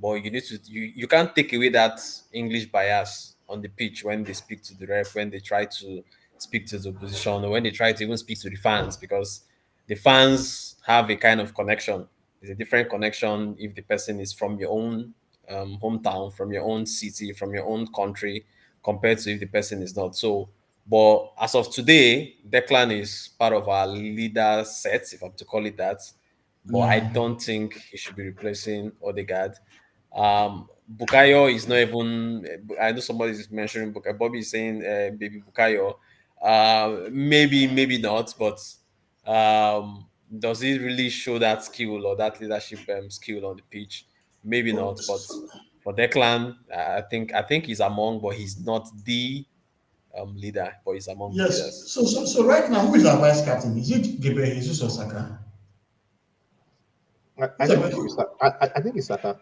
But you can't take away that English bias on the pitch when they speak to the ref, when they try to speak to the opposition, or when they try to even speak to the fans, because the fans have a kind of connection. It's a different connection if the person is from your own hometown, from your own city, from your own country, compared to if the person is not. So, but as of today, Declan is part of our leader set, if I'm to call it that. But I Yeah, don't think he should be replacing Odegaard. Bukayo is not even. I know somebody is mentioning Bukayo. Bobby is saying baby Bukayo. Maybe not. But does he really show that skill or that leadership skill on the pitch? Maybe not. But for Declan, I think he's among, but he's not the leader. But he's among the yes. leaders. So right now, who is our vice captain? Is it Gabriel Jesus or Saka? I Who's our think it should be vice? I think it's Saka.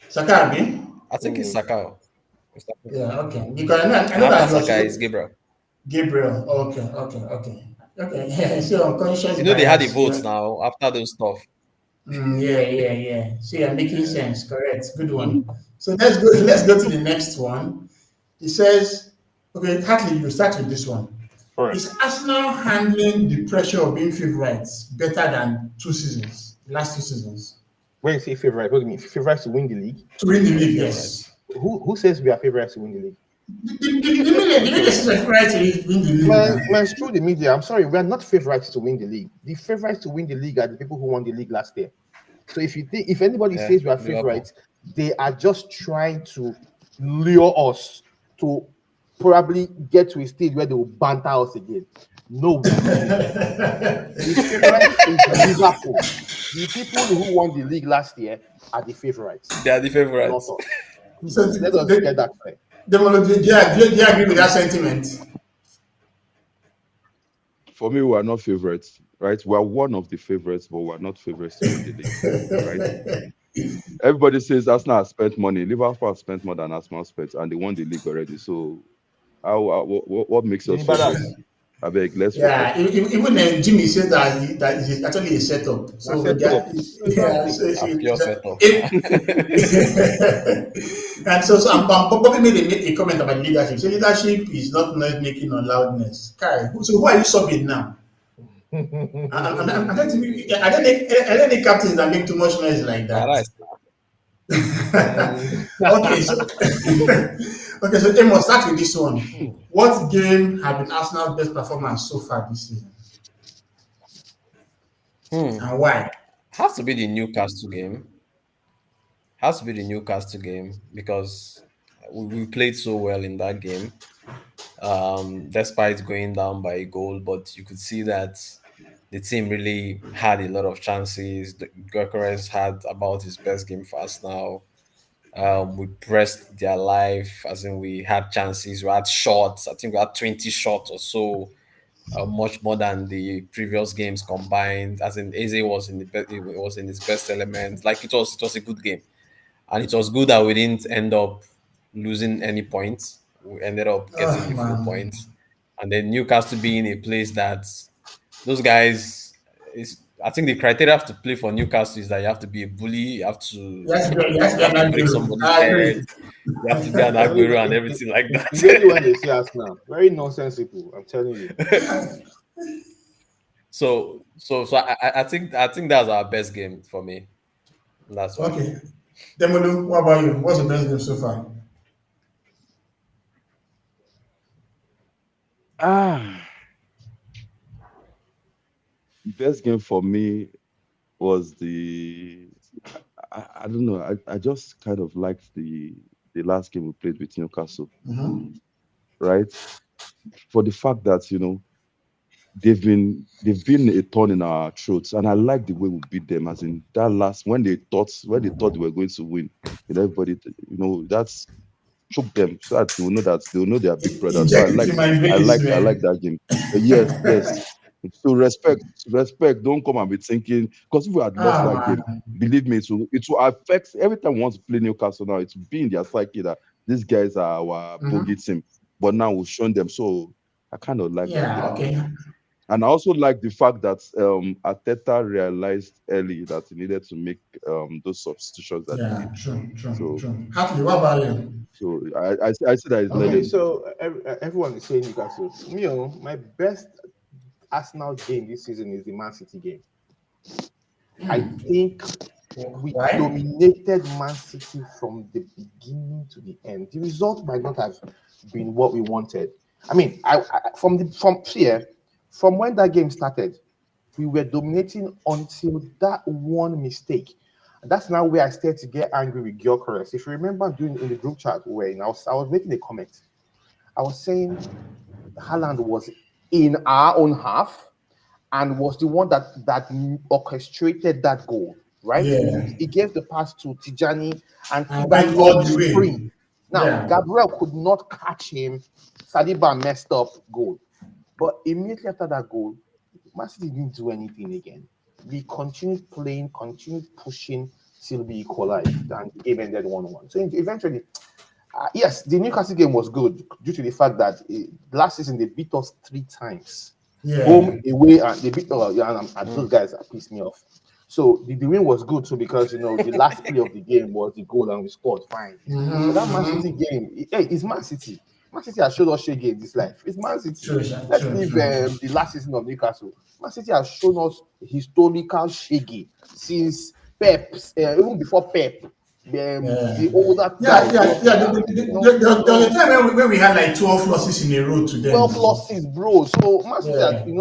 Saka again? I think it's Mm. Saka. It's Saka. Yeah, okay. Because I And know after that Saka you're is Gabriel. Gabriel. Okay. Yeah, so unconscious They had a bias. vote now after those stuff. Yeah. So you're making Yeah. sense. Correct. Good one. So let's go. Let's go to the next one. It says, okay, Hartley, you start with this one. Is Arsenal handling the pressure of being favourites better than last 2 seasons? When you say favorite, what do you mean? Favorites to win the league? To win the league, Favourites. yes. Who says we are favorites to win the league? The media says favourites to win the league now. Man, screw the media. I'm sorry, we are not favorites to win the league. The favorites to win the league are the people who won the league last year. So if anybody says we are Liverpool. favorites, they are just trying to lure us to probably get to a stage where they will banter us again. No, we are not favorites. The favorite is Liverpool. The people who won the league last year are the favorites. They are the favourites. Not us. So Let us get that clear. do you agree with that sentiment? For me, we are not favorites, right? We are one of the favorites, but we are not favorites to win the league, right? Everybody says Arsenal has spent money. Liverpool has spent more than Arsenal spent, and they won the league already. So, what makes us favorites? I beg, let's Yeah, even Jimmy said that it's actually a setup. So Pure setup. And so Bobby made a comment about leadership. So leadership is not noise making or loudness. Kai, so who are you subbing now? I don't think captains that make too much noise like that. Okay, so okay, so Amos, start with this one. What game have been Arsenal's best performance so far this season? And why? Has to be the Newcastle game. Has to be the Newcastle game because we played so well in that game. Despite going down by a goal, but you could see that the team really had a lot of chances. Gooners had about his best game for us now. We pressed their life, as in we had chances, we had shots. I think we had 20 shots or so, much more than the previous games combined. As in Eze was in his best element. Like it was a good game, and it was good that we didn't end up losing any points. We ended up getting the full Man. points, and then Newcastle being a place that those guys is. I think the criteria to play for Newcastle is that you have to be a bully, you have to break somebody's head, you have to be an Aguero and everything like that. Really, when they say Arsenal, very nonsensical. I'm telling you. So I think that's our best game for me. That's why. Okay. Demolu, what about you? What's the best game so far? Best game for me was I don't know. I just kind of liked the last game we played with Newcastle, right? For the fact that they've been a thorn in our throats, and I like the way we beat them. As in that last when they thought they were going to win, everybody that's shook them so that they will know they are big brothers. So I like that game. Yes. So respect. Don't come and be thinking because if we had lost that game, believe me, it will affect every time we want to play Newcastle now. It's be in their psyche that these guys are our bogey team, but now we've shown them. So I kind of like that game. Okay. And I also like the fact that Arteta realized early that he needed to make those substitutions that he did. True. Happily, what about you? So I see that he's learning. So everyone is saying Newcastle. My best Arsenal game this season is the Man City game. I think we dominated Man City from the beginning to the end. The result might not have been what we wanted. I mean, from when that game started, we were dominating until that one mistake. And that's now where I started to get angry with Gooners. If you remember in the group chat I was making a comment. I was saying Haaland was in our own half and was the one that orchestrated that goal, right? Yeah. He gave the pass to Tijani and went all the way. Now, Gabriel could not catch him. Saliba messed up goal. But immediately after that goal, Man City didn't do anything again. We continued playing, continued pushing till we equalized, and the game ended 1-1. So eventually, yes, the Newcastle game was good due to the fact that last season they beat us 3 times. Home, away, and they beat us, and those guys that pissed me off. So the win was good too because the last play of the game was the goal and we scored fine. So that Man City game, it's Man City. Man City has showed us shege in this life. It's Man City. Let's leave the last season of Newcastle. Man City has shown us historical shege since Pep, even before Pep. The older guys. There was a time when we had like 12 losses in a row to them. 12 losses, bro. So Man City,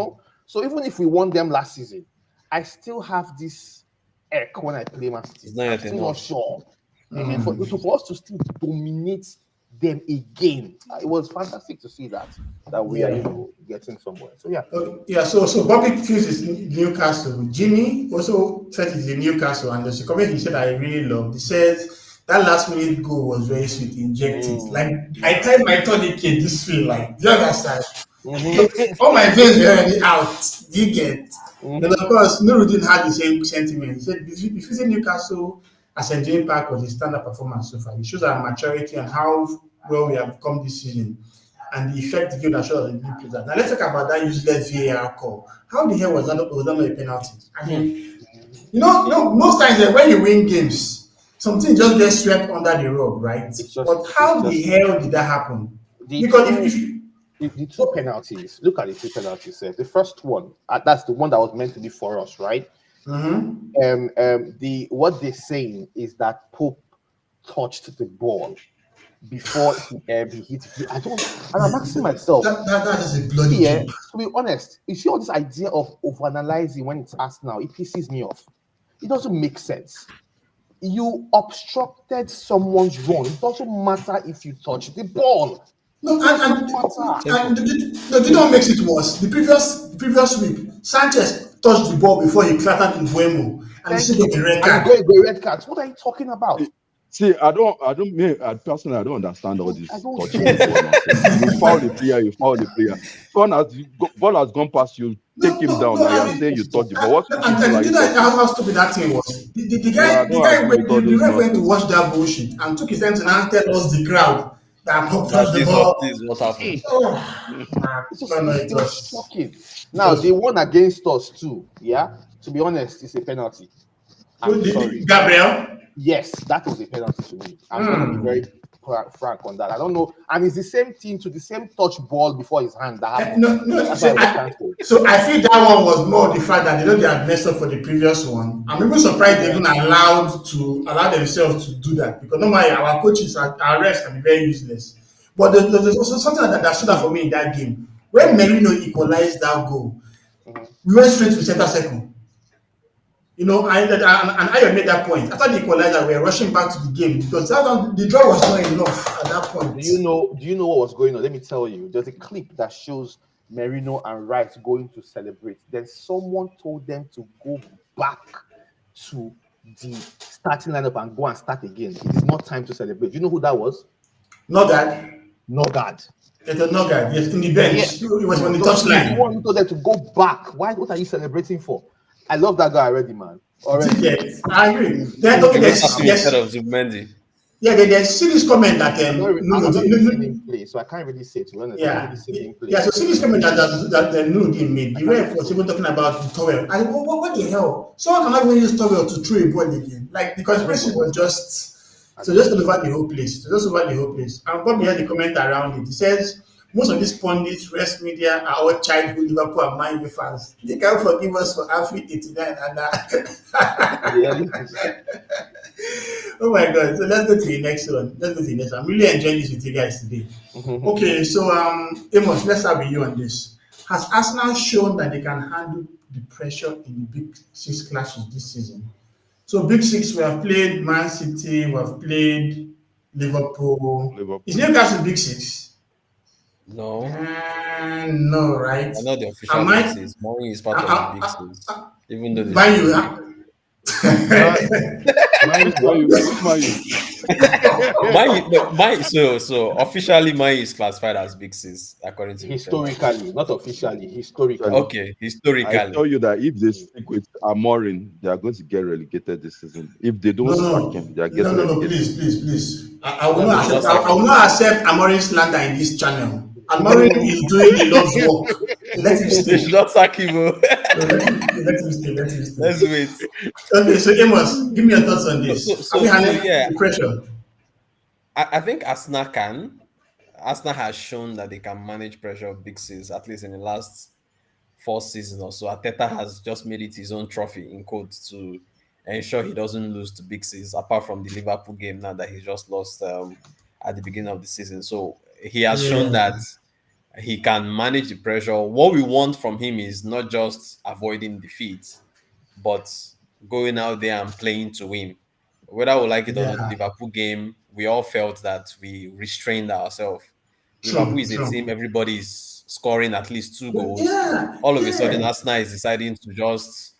so even if we won them last season, I still have this egg when I play Man City. I'm still not sure. For us to still dominate them again, it was fantastic to see that we are getting somewhere. So So Bobby feels it's Newcastle. Jimmy also said it's in Newcastle, and there's a comment he said I really loved. He says that last minute goal was very sweet, injected. Like I tried my tourniquet this feel like the other side. All my veins were already out. You get. Then of course Nuruddin had the same sentiment. He said defeating Newcastle at St. James Park was a standard performance so far. It shows our maturity and how well we have come this season and the effect the game that showed on the new players. Now let's talk about that useless VAR call. How the hell was that not a penalty? I mean, most times when you win games, something just gets swept under the rug, right? But how the hell did that happen? Because the two penalties, look at the two penalties. The first one, that's the one that was meant to be for us, right? What they're saying is that Pope touched the ball before he hit. I'm asking myself. That is a bloody joke. To be honest, you see all this idea of overanalyzing when it's asked now, it pisses me off. It doesn't make sense. You obstructed someone's run. It doesn't matter if you touch the ball. No, and you know what makes it worse? The previous week, Sanchez touched the ball before he clattered in Buemo, and he still got a red card. Red cards. What are you talking about? See, I personally don't understand all this touching the ball. You foul the player. Ball has gone past you. Take him down. Now you're saying you touch the ball. What's how stupid that thing was? The guy went to watch that bullshit and took his time to now tell us the crowd that touched the ball. This is what happened. It was shocking. Now they won against us too. Yeah, to be honest, it's a penalty. I'm sorry, Gabriel. Yes, that was a penalty to me. I'm going to be very frank on that. I don't know, and it's the same thing to the same touch ball before his hand. So I feel that one was more the fact that they had messed up for the previous one. I'm even surprised they even allow themselves to do that, because normally our coaches, our refs can be very useless. But there's also something that stood out for me in that game. When Merino equalized that goal, we went straight to the center circle. And I made that point. After the equalizer, we were rushing back to the game because the draw was not enough at that point. Do you know what was going on? Let me tell you. There's a clip that shows Merino and Rice going to celebrate. Then someone told them to go back to the starting lineup and go and start again. It is not time to celebrate. Do you know who that was? Nogard. It's a Nogard. Yes, in the bench. Yes. It was on the touchline. You want told them to go back. What are you celebrating for? I love that guy already, man. Yes, I agree. Instead of Zubimendi. Yeah, there's see this comment that play, so I can't really say to be honest. So see this comment that the Nuruddin made. The ref was even talking about the towel. And what the hell? Someone cannot even use towel to throw a ball again. Like the conspiracy was just over the whole place. And Bobby had the comment around it. He says most of these pundits, rest media are all childhood Liverpool and Man U fans. They can't forgive us for Afri 89 and Oh my God. So let's go to the next one. I'm really enjoying this with you guys today. Okay, so Amos, let's start with you on this. Has Arsenal shown that they can handle the pressure in the Big Six clashes this season? So Big Six, we have played Man City, we have played Liverpool. Is Newcastle Big Six? No. No, right? I know the official Big Six. Mourinho is part of the Big Six. Even though so officially mine is classified as Big Six according to historically, not officially, historically. Okay, historically. I tell you that if they stick with Amorim, they are going to get relegated this season. If they don't sack him, they are getting relegated. Please. I will not accept Amorim's slander in this channel. Amorim is doing the Lord's work. Let him stay. They should not sack him. Let him stay. Let's wait. Okay, so Amos, give me your thoughts on this. The pressure. I think Arsenal can. Arsenal has shown that they can manage pressure of big six, at least in the last 4 seasons or so. Arteta has just made it his own trophy in quotes to ensure he doesn't lose to big six, apart from the Liverpool game now that he just lost at the beginning of the season. So he has shown Yeah, that he can manage the pressure. What we want from him is not just avoiding defeat, but going out there and playing to win. Whether we like it or not, the yeah, Liverpool game, we all felt that we restrained ourselves. Liverpool true, is a team, true. everybody is scoring at least 2 goals. Yeah, All of a sudden, yeah. Arsenal is deciding to just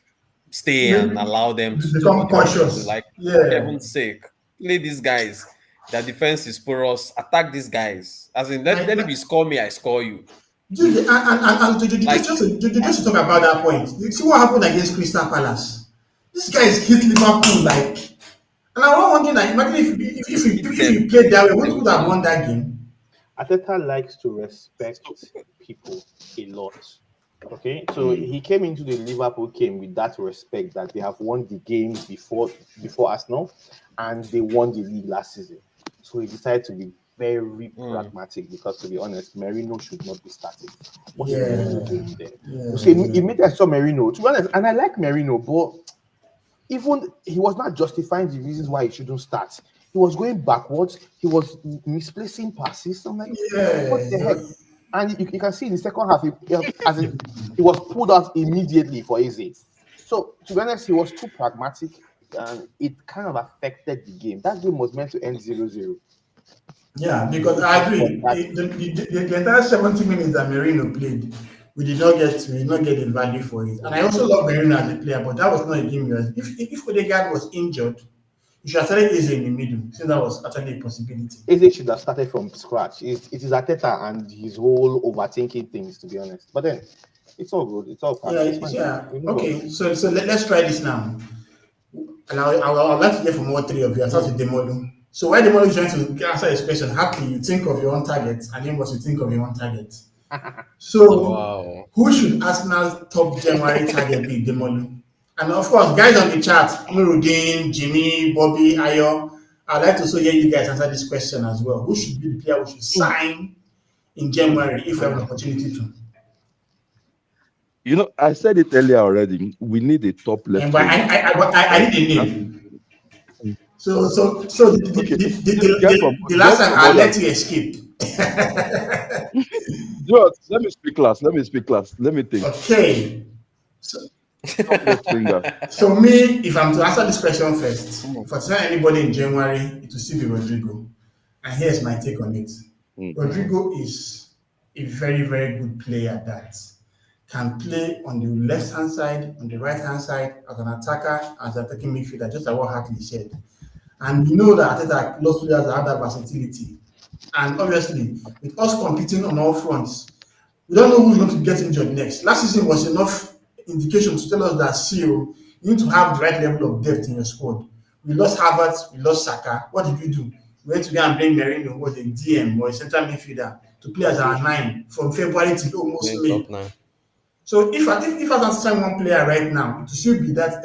stay and allow them to do Become what they want to do. cautious. Like, for Yeah, heaven's sake, play these guys. Their defense is porous. Attack these guys. As in, let it like be score me, I score you. dude, Like, just to talk about that point. You see what happened against Crystal Palace? This guys hit Liverpool like, and I was wondering like, imagine hit if them. you played that way, They we will could have lose. won that game. Ateta likes to So, respect people a lot. Okay, so he came into the Liverpool game with that respect that they have won the games before Arsenal, and they won the league last season. So he decided to be very Mm. pragmatic because, to be honest, Merino should not be starting. What is Merino Yeah, doing there? yeah, So yeah. immediately I saw Merino, to be honest, and I like Merino, but even he was not justifying the reasons why he shouldn't start. He was going backwards. He was misplacing passes. I'm like, what the Yeah, heck? And you can see in the second half, he was pulled out immediately for Eze. So to be honest, he was too pragmatic, and it kind of affected the game. That game was meant to end 0-0. yeah, because If I not for agree. that, The entire 70 minutes that Merino played, we did not get the value for it. And I also love Merino as a player, but that was not a game. If Odegaard was injured, you should have started easy in the middle, since that was actually a possibility. Eze should have started from scratch. It is Arteta and his whole overthinking things, to be honest. But then it's all good. It's all part. Yeah, It's fine. yeah. We move on. Okay, so let's try this now. And I'd like to hear from all three of you. I start with Demolu. So while Demolu is trying to answer this question, happily you think of your own target, and then what you think of your own target. So Wow. who should Arsenal's top January target be, Demolu? And of course, guys on the chat, Nuruddin, Jimmy, Bobby, Ayo, I'd like to also hear you guys answer this question as well. Who should be the player we should sign in January if we have an opportunity to? I said it earlier already. We need a top And left but wing, I right? need a And name. So okay, the guy from the last just time from I Holland. let you escape. George, let me speak last. Let me speak last. Let me think. Okay. So, Top left winger. so me, if I'm to answer this question first, Mm, if I sign anybody in January, it will still be Rodrigo. And here's my take on it. Mm. mm, Rodrigo is a very, very good player that can play on the left hand side, on the right hand side, as an attacker, as an attacking midfielder, just like what Hartley said. And we know that Arteta lost players that have that versatility. And obviously, with us competing on all fronts, we don't know who's going to get injured next. Last season was enough indication to tell us that you need to have the right level of depth in your squad. We lost Havertz, we lost Saka. What did we do? We went to go and bring Merino, who was a DM or a central midfielder, to play as our nine from February till almost playing top May. nine. So if I can sign one player right now, it will still be that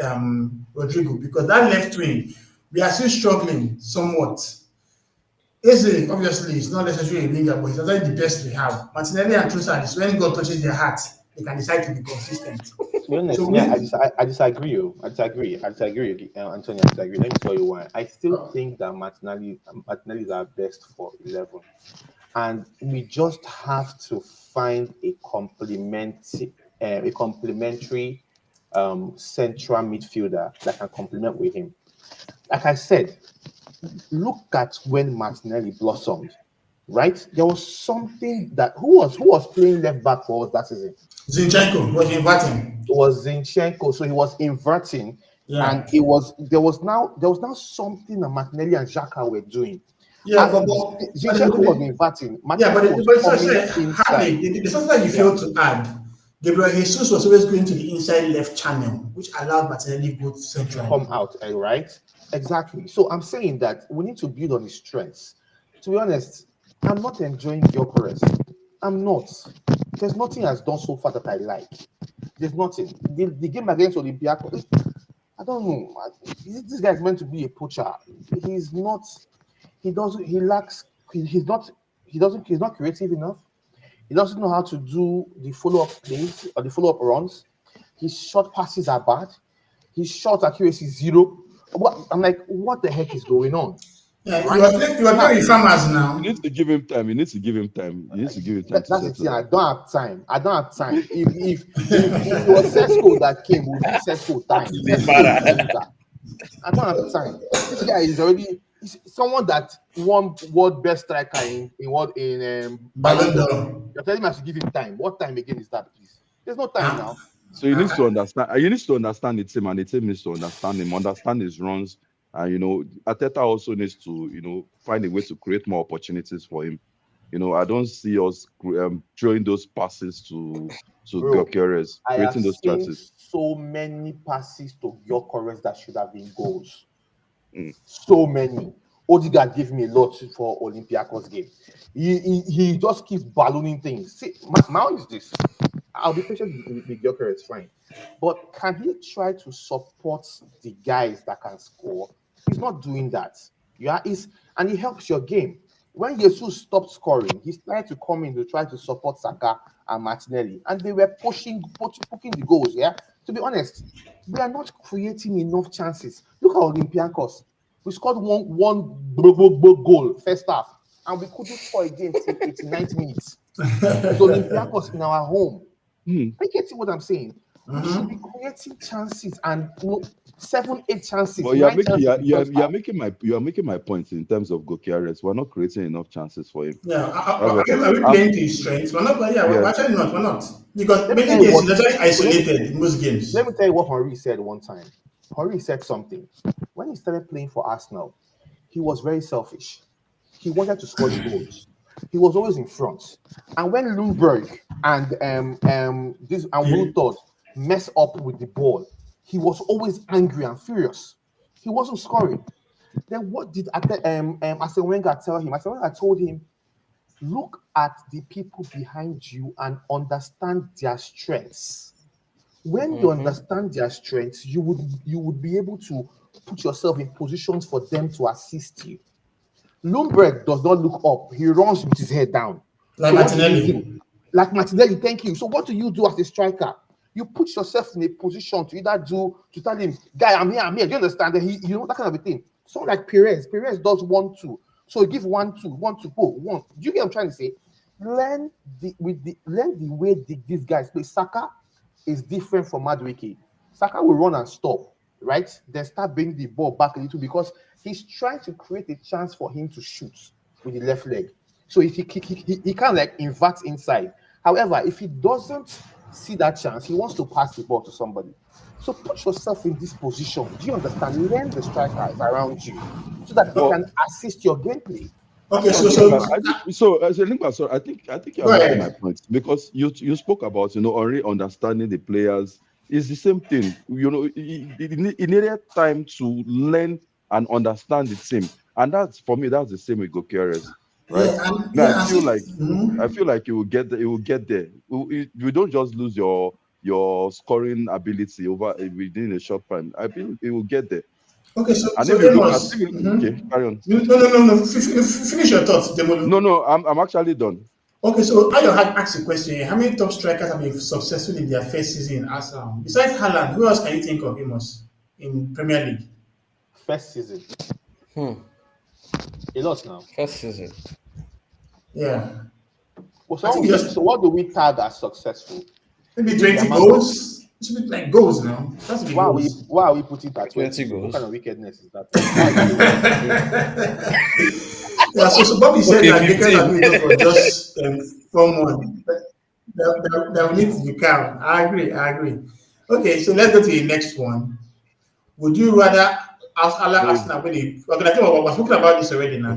Rodrigo, because that left wing, we are still struggling somewhat. Eze, obviously, is not necessarily a winger, but he's actually the best we have. Martinelli and Trossard is when God touches their heart, they can decide to be consistent. To be So honest, yeah, we, I disagree. I disagree. I disagree, Antonio. I disagree. Let me tell you why. I still uh, think that Martinelli is our best for 11, and we just have to find a complementary central midfielder that can complement with him. Like I said, look at when Martinelli blossomed. Right, there was something that who was playing left back for us that season. Zinchenko was inverting. It was Zinchenko, so he was inverting, and Yeah, there was now something that Martinelli and Xhaka were doing. yeah, And Zinchenko was inverting, Martinelli was coming inside. Hartley, the something that you Yeah, failed to add, Gabriel Jesus was always going to the inside left channel, which allowed Martinelli to go to centrally. come out, right? Exactly. So I'm saying that we need to build on his strengths. To be honest, I'm not enjoying Gyökeres. I'm not. There's nothing has done so far that I like. There's nothing. The game against Olympiacos, I don't know. This guy is meant to be a poacher. He's not. He doesn't. He lacks. He's not. He's not creative enough. He doesn't know how to do the follow-up plays or the follow-up runs. His short passes are bad. His shot accuracy is zero. I'm like, what the heck is going on? Yeah, Right? you are playing with farmers now. You need to give him time. You need to give him time. You need to give him time to That's the settle. thing. I don't have time. If it was Sesko that came, would give Sesko time. I don't have time. This guy is already someone that won world best striker in Ballon d'Or. You're telling me I should give him time. What time again is that, please? There's no time now. So you need to understand. You need to understand the team, and the team needs to understand him, understand his runs, and Arteta also needs to find a way to create more opportunities for him. I don't see us throwing those passes to Gyökeres, creating those chances. So many passes to Gyökeres that should have been goals. So many. Odegaard gave me a lot for Olympiacos game. He just keeps ballooning things. See, my own is this. I'll be patient with Gyökeres, fine. But can he try to support the guys that can score? He's not doing that. And he helps your game. When Jesus stopped scoring, he started to come in to try to support Saka and Martinelli, and they were poking the goals. Yeah, to be honest, we are not creating enough chances. Look at Olympiacos. We scored one goal first half, and we couldn't score again till 89th minutes. It's Olympiacos in our home. Are you getting what I'm saying? We should be creating chances and 7-8 chances. But you are making my point in terms of Gyökeres. We're not creating enough chances for him. Yeah, are we playing to his strengths? We're not. We're actually not. We're not, because many games he's actually isolated in most games. Let me tell you what Henry said one time. Henry said something when he started playing for Arsenal. He was very selfish. He wanted to score the goals. He was always in front. And when Lundberg and Woodward mess up with the ball, he was always angry and furious. He wasn't scoring. Then what did Arsene Wenger tell him? Arsene Wenger told him, look at the people behind you and understand their strengths. When you understand their strengths, you would be able to put yourself in positions for them to assist you. Lundberg does not look up. He runs with his head down. Like Martinelli. Like Martinelli, thank you. So what do you do as a striker? You put yourself in a position to either to tell him, guy, I'm here. Do you understand? That that kind of a thing. Someone like Perez does 1-2. So you give 1-2, 1-2, go, 1. Do you get what I'm trying to say? Learn the way these guys play. Saka is different from Madueke. Saka will run and stop, right? Then start bringing the ball back a little because he's trying to create a chance for him to shoot with the left leg. So if he can like invert inside. However, if he doesn't see that chance, he wants to pass the ball to somebody. So put yourself in this position. Do you understand? Learn the strikers around you so that they can assist your gameplay. Okay, I think you're making my point, because you spoke about already understanding the players. It's the same thing. It needed time to learn and understand the team, and that's the same with Gyökeres, right? I feel like you will get there. You will get there. You don't just lose your scoring ability within a short time. I feel it will get there. Okay, so Amos, okay, carry on. No. Finish your thoughts, Demolo. No, I'm actually done. Okay, so Ayo had asked a question. How many top strikers have been successful in their first season in Arsenal? Besides Haaland, who else can you think of, Amos, in Premier League? First season. A lot now. First season. Yeah. Well, so what do we tag as successful? Maybe 20 goals. It should be like goals now. Why are we putting that 20 goals? What kind of wickedness is that? Yeah, so Bobby said that because I think for just someone that we need to be calm. I agree. Okay, so let's go to the next one. Would you rather Arsenal win it? Okay, I think we're talking about this already now.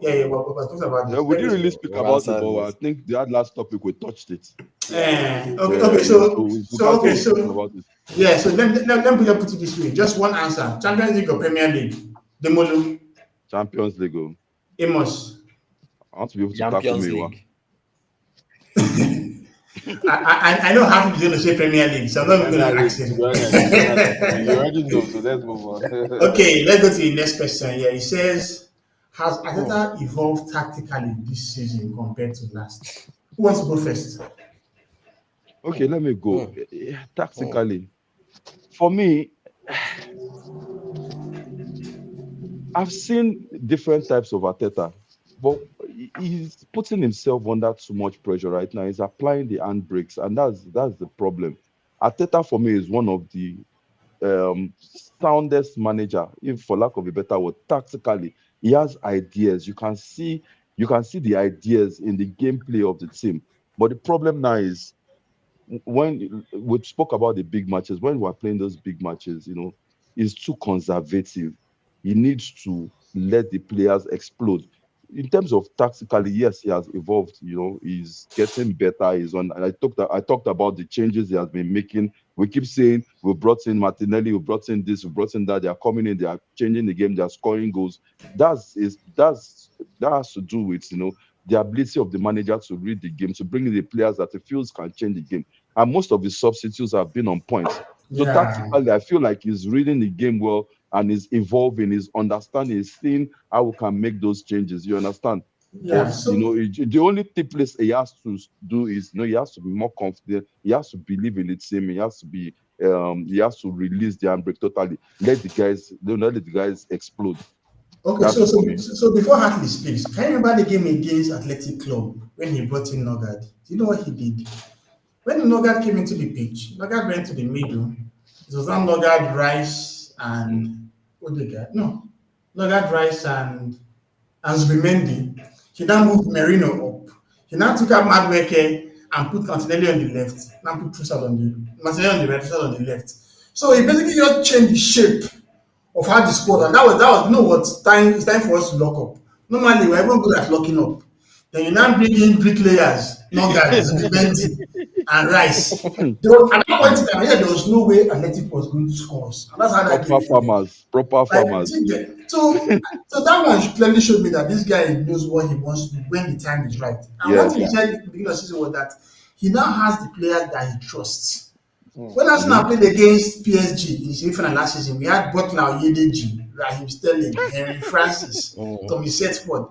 Yeah, we're talking about this. Would you really speak about it? But I think that last topic we touched it. Okay, so let me put it this way. Just one answer: Champions League or Premier League? Demolo. Champions League. Amos. I want to be able to tackle me. I know how to do the say Premier League, so I'm not even going to ask him. You already know, so let's move on. Okay, let's go to the next question. Yeah, it says, Has Arteta evolved tactically this season compared to last? Who wants to go first? Okay, let me go. Tactically, for me, I've seen different types of Arteta, but he's putting himself under too much pressure right now. He's applying the handbrakes, and that's the problem. Arteta for me is one of the soundest manager, if for lack of a better word, tactically. He has ideas. You can see the ideas in the gameplay of the team. But the problem now is when we spoke about the big matches, when we're playing those big matches, he's too conservative. He needs to let the players explode. In terms of tactically, yes, he has evolved. He's getting better. He's on. And I talked about the changes he has been making. We keep saying we brought in Martinelli, we brought in this, we brought in that. They are coming in, they are changing the game, they are scoring goals. That has to do with the ability of the manager to read the game, to bring in the players that he feels can change the game. And most of his substitutes have been on point. So Yeah, tactically, I feel like he's reading the game well and is evolving, is understanding, is seeing how we can make those changes. You understand? yeah. But So the only place he has to do is he has to be more confident. He has to believe in the team. He has to release the handbrake totally. Let the guys explode. okay, That's so it so for me. so before Hartley speaks, can you remember the game against Athletic Club when he brought in Nogard? Do you know what he did? When Nogard came into the pitch, Nogard went to the middle. It was not Nogard, Rice, Mm. and Odegaard. No, Nogard, Rice, and Zubimendi. He now moved Merino up. He now took out Madueke and put Martinelli on the left. Now put Trossard on the Martinelli on the right, Trossard on the left. So he basically just changed the shape of how the squad. And that was you know what time it's time for us to lock up. Normally we're even good at locking up. Then you now bring in bricklayers, Nogard, Zubimendi, and Rice. At that point in time, yeah, there was no way Athletic was going to score us. And that's how that game Proper ended. farmers. Proper Like, farmers. so that one clearly showed me that this guy knows what he wants to do when the time is right. And one Yeah. thing he said at the beginning of the season was that he now has the players that he trusts. When Hmm. Arsenal played against PSG in the semi-final last season, we had Butler, Oyedeji, Raheem Sterling, Henry Francis, Tommy Setford.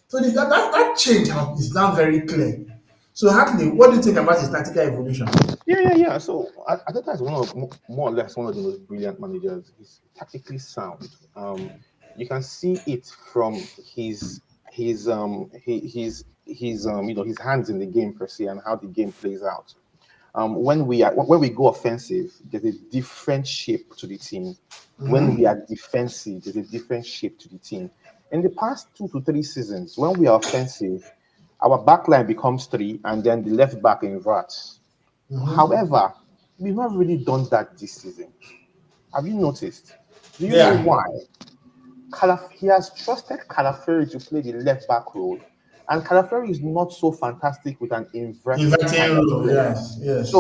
So that change is now very clear. So, Hartley, what do you think about his tactical evolution? Yeah. So Arteta is more or less one of the most brilliant managers. He's tactically sound. You can see it from his hands in the game per se and how the game plays out. When we go offensive, there's a different shape to the team. When we are defensive, there's a different shape to the team. In the past 2 to 3 seasons, when we are offensive, our back line becomes three, and then the left back inverts. However, we've not really done that this season. Have you noticed? Do you know Yeah, why? He has trusted Calaferi to play the left back role, and Calaferi is not so fantastic with an inverted inverting kind of role, play. yes, yes.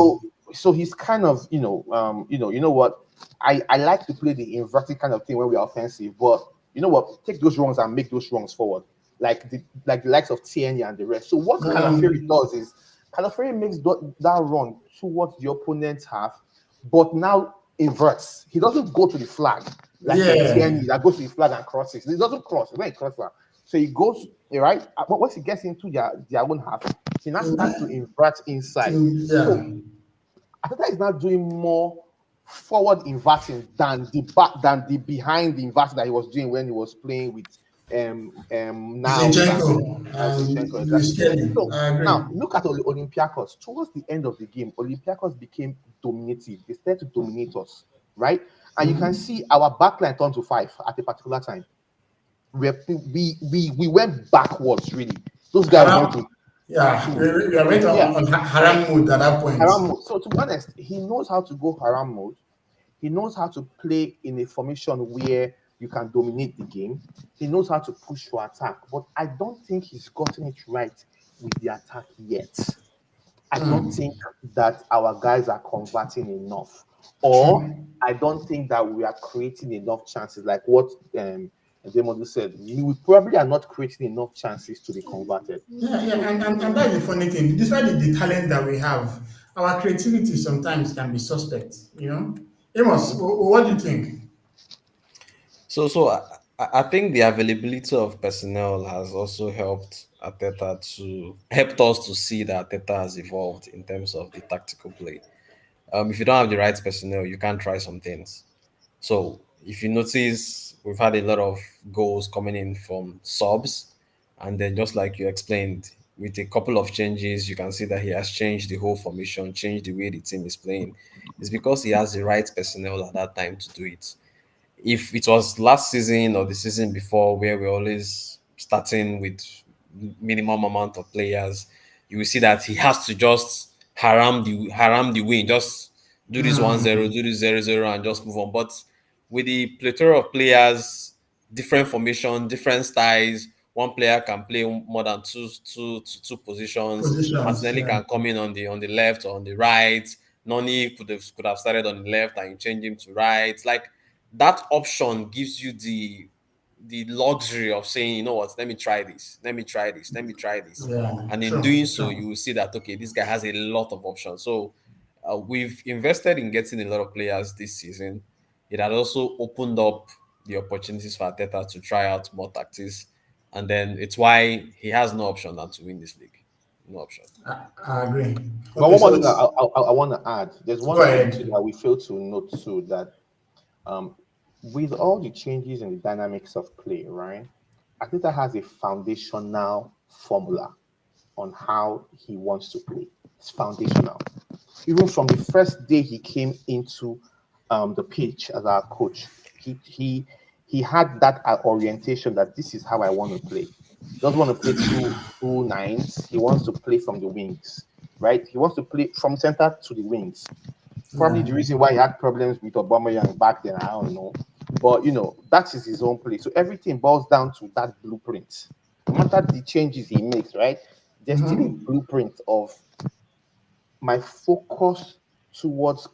So he's kind of you know what I like to play the inverted kind of thing when we are offensive, but you know what, take those runs and make those runs forward, like the likes of Tierney and the rest. So what Calaferi does is Calaferi makes that run towards the opponent's half, but now inverts. He doesn't go to the flag like Yeah. Tierney that goes to the flag and crosses. He doesn't cross. He doesn't cross that. So he goes right. Once he gets into their own half, he now starts to invert inside. So Yeah. Ateta is now doing more forward inverting than the back than the behind the inverting that he was doing when he was playing with Niles Zinchenko and and Zinchenko, Luis exactly. Kelly. So I agree. now look at Olympiacos. Towards the end of the game, Olympiacos became dominative. They started to dominate us, right? And you can see our backline turned to five at a particular time. We went backwards really. Those guys went Haram. to Yeah, two. we went Yeah, on Haram mode at that point. haram mode. So to be honest, he knows how to go haram mode. He knows how to play in a formation where you can dominate the game. He knows how to push for attack, but I don't think he's gotten it right with the attack yet. I don't think that our guys are converting enough, or True. I don't think that we are creating enough chances. Like what Demodu said, we probably are not creating enough chances to be converted. Yeah, So and that's the funny thing. Despite the talent that we have, our creativity sometimes can be suspect. Amos, mhm. what do you think? So I think the availability of personnel has also helped us to see that Arteta has evolved in terms of the tactical play. If you don't have the right personnel, you can't try some things. So if you notice, we've had a lot of goals coming in from subs, and then just like you explained, with a couple of changes, you can see that he has changed the whole formation, changed the way the team is playing. It's because he has the right personnel at that time to do it. If it was last season or the season before where we're always starting with minimum amount of players, you will see that he has to just haram the win, just do this 1-0, Mm, do this 0-0, and just move on. But with the plethora of players, different formation, different styles, one player can play more than two positions. positions, Martinelli yeah. can come in on the left or on the right. Noni could have started on the left and you change him to right. Like that option gives you the luxury of saying, you know what, let me try this, let me try this, let me try this. Yeah, And in true, doing so, true. you will see that, okay, this guy has a lot of options. So we've invested in getting a lot of players this season. It had also opened up the opportunities for Arteta to try out more tactics. And then it's why he has no option than to win this league. No option. I agree. But Okay, one more so thing I want to add. There's go one thing too ahead. that we fail to note too, that um, with all the changes in the dynamics of play, right? Ateta has a foundational formula on how he wants to play. It's foundational. Even from the first day he came into the pitch as our coach, he had that orientation that this is how I want to play. He doesn't want to play two nines. He wants to play from the wings, right? He wants to play from center to the wings. Probably Yeah, the reason why he had problems with Aubameyang back then, I don't know. But that is his own play. So everything boils down to that blueprint. No matter the changes he makes, right? There's still a blueprint of my focus towards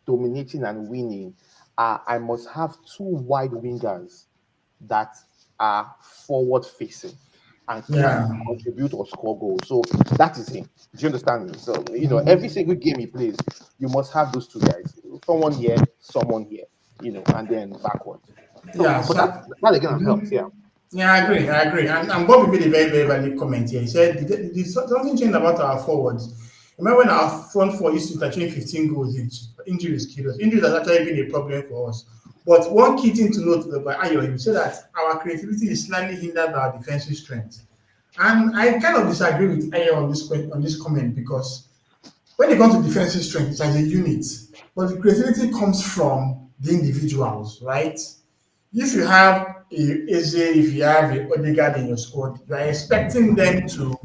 dominating and winning. I must have two wide wingers that are forward facing and can yeah. contribute or score goals. So that is him. Do you understand me? So every single game he plays, you must have those two guys. Someone here, and then backwards. So, Yeah, but that again helps. Yeah. yeah, I agree. I agree. And Bobby made a very, very valid comment here. He said, "Did something change about our forwards? Remember when our front four used to achieve 15 goals, injuries killed us. Injuries has actually been a problem for us. But one key thing to note by Ayo, he said that our creativity is slightly hindered by our defensive strength. And I kind of disagree with Ayo on this comment because when it comes to defensive strength, it's as a unit, but the creativity comes from the individuals, right? If you have Eze, if you have a Odegaard in your squad, you are expecting them to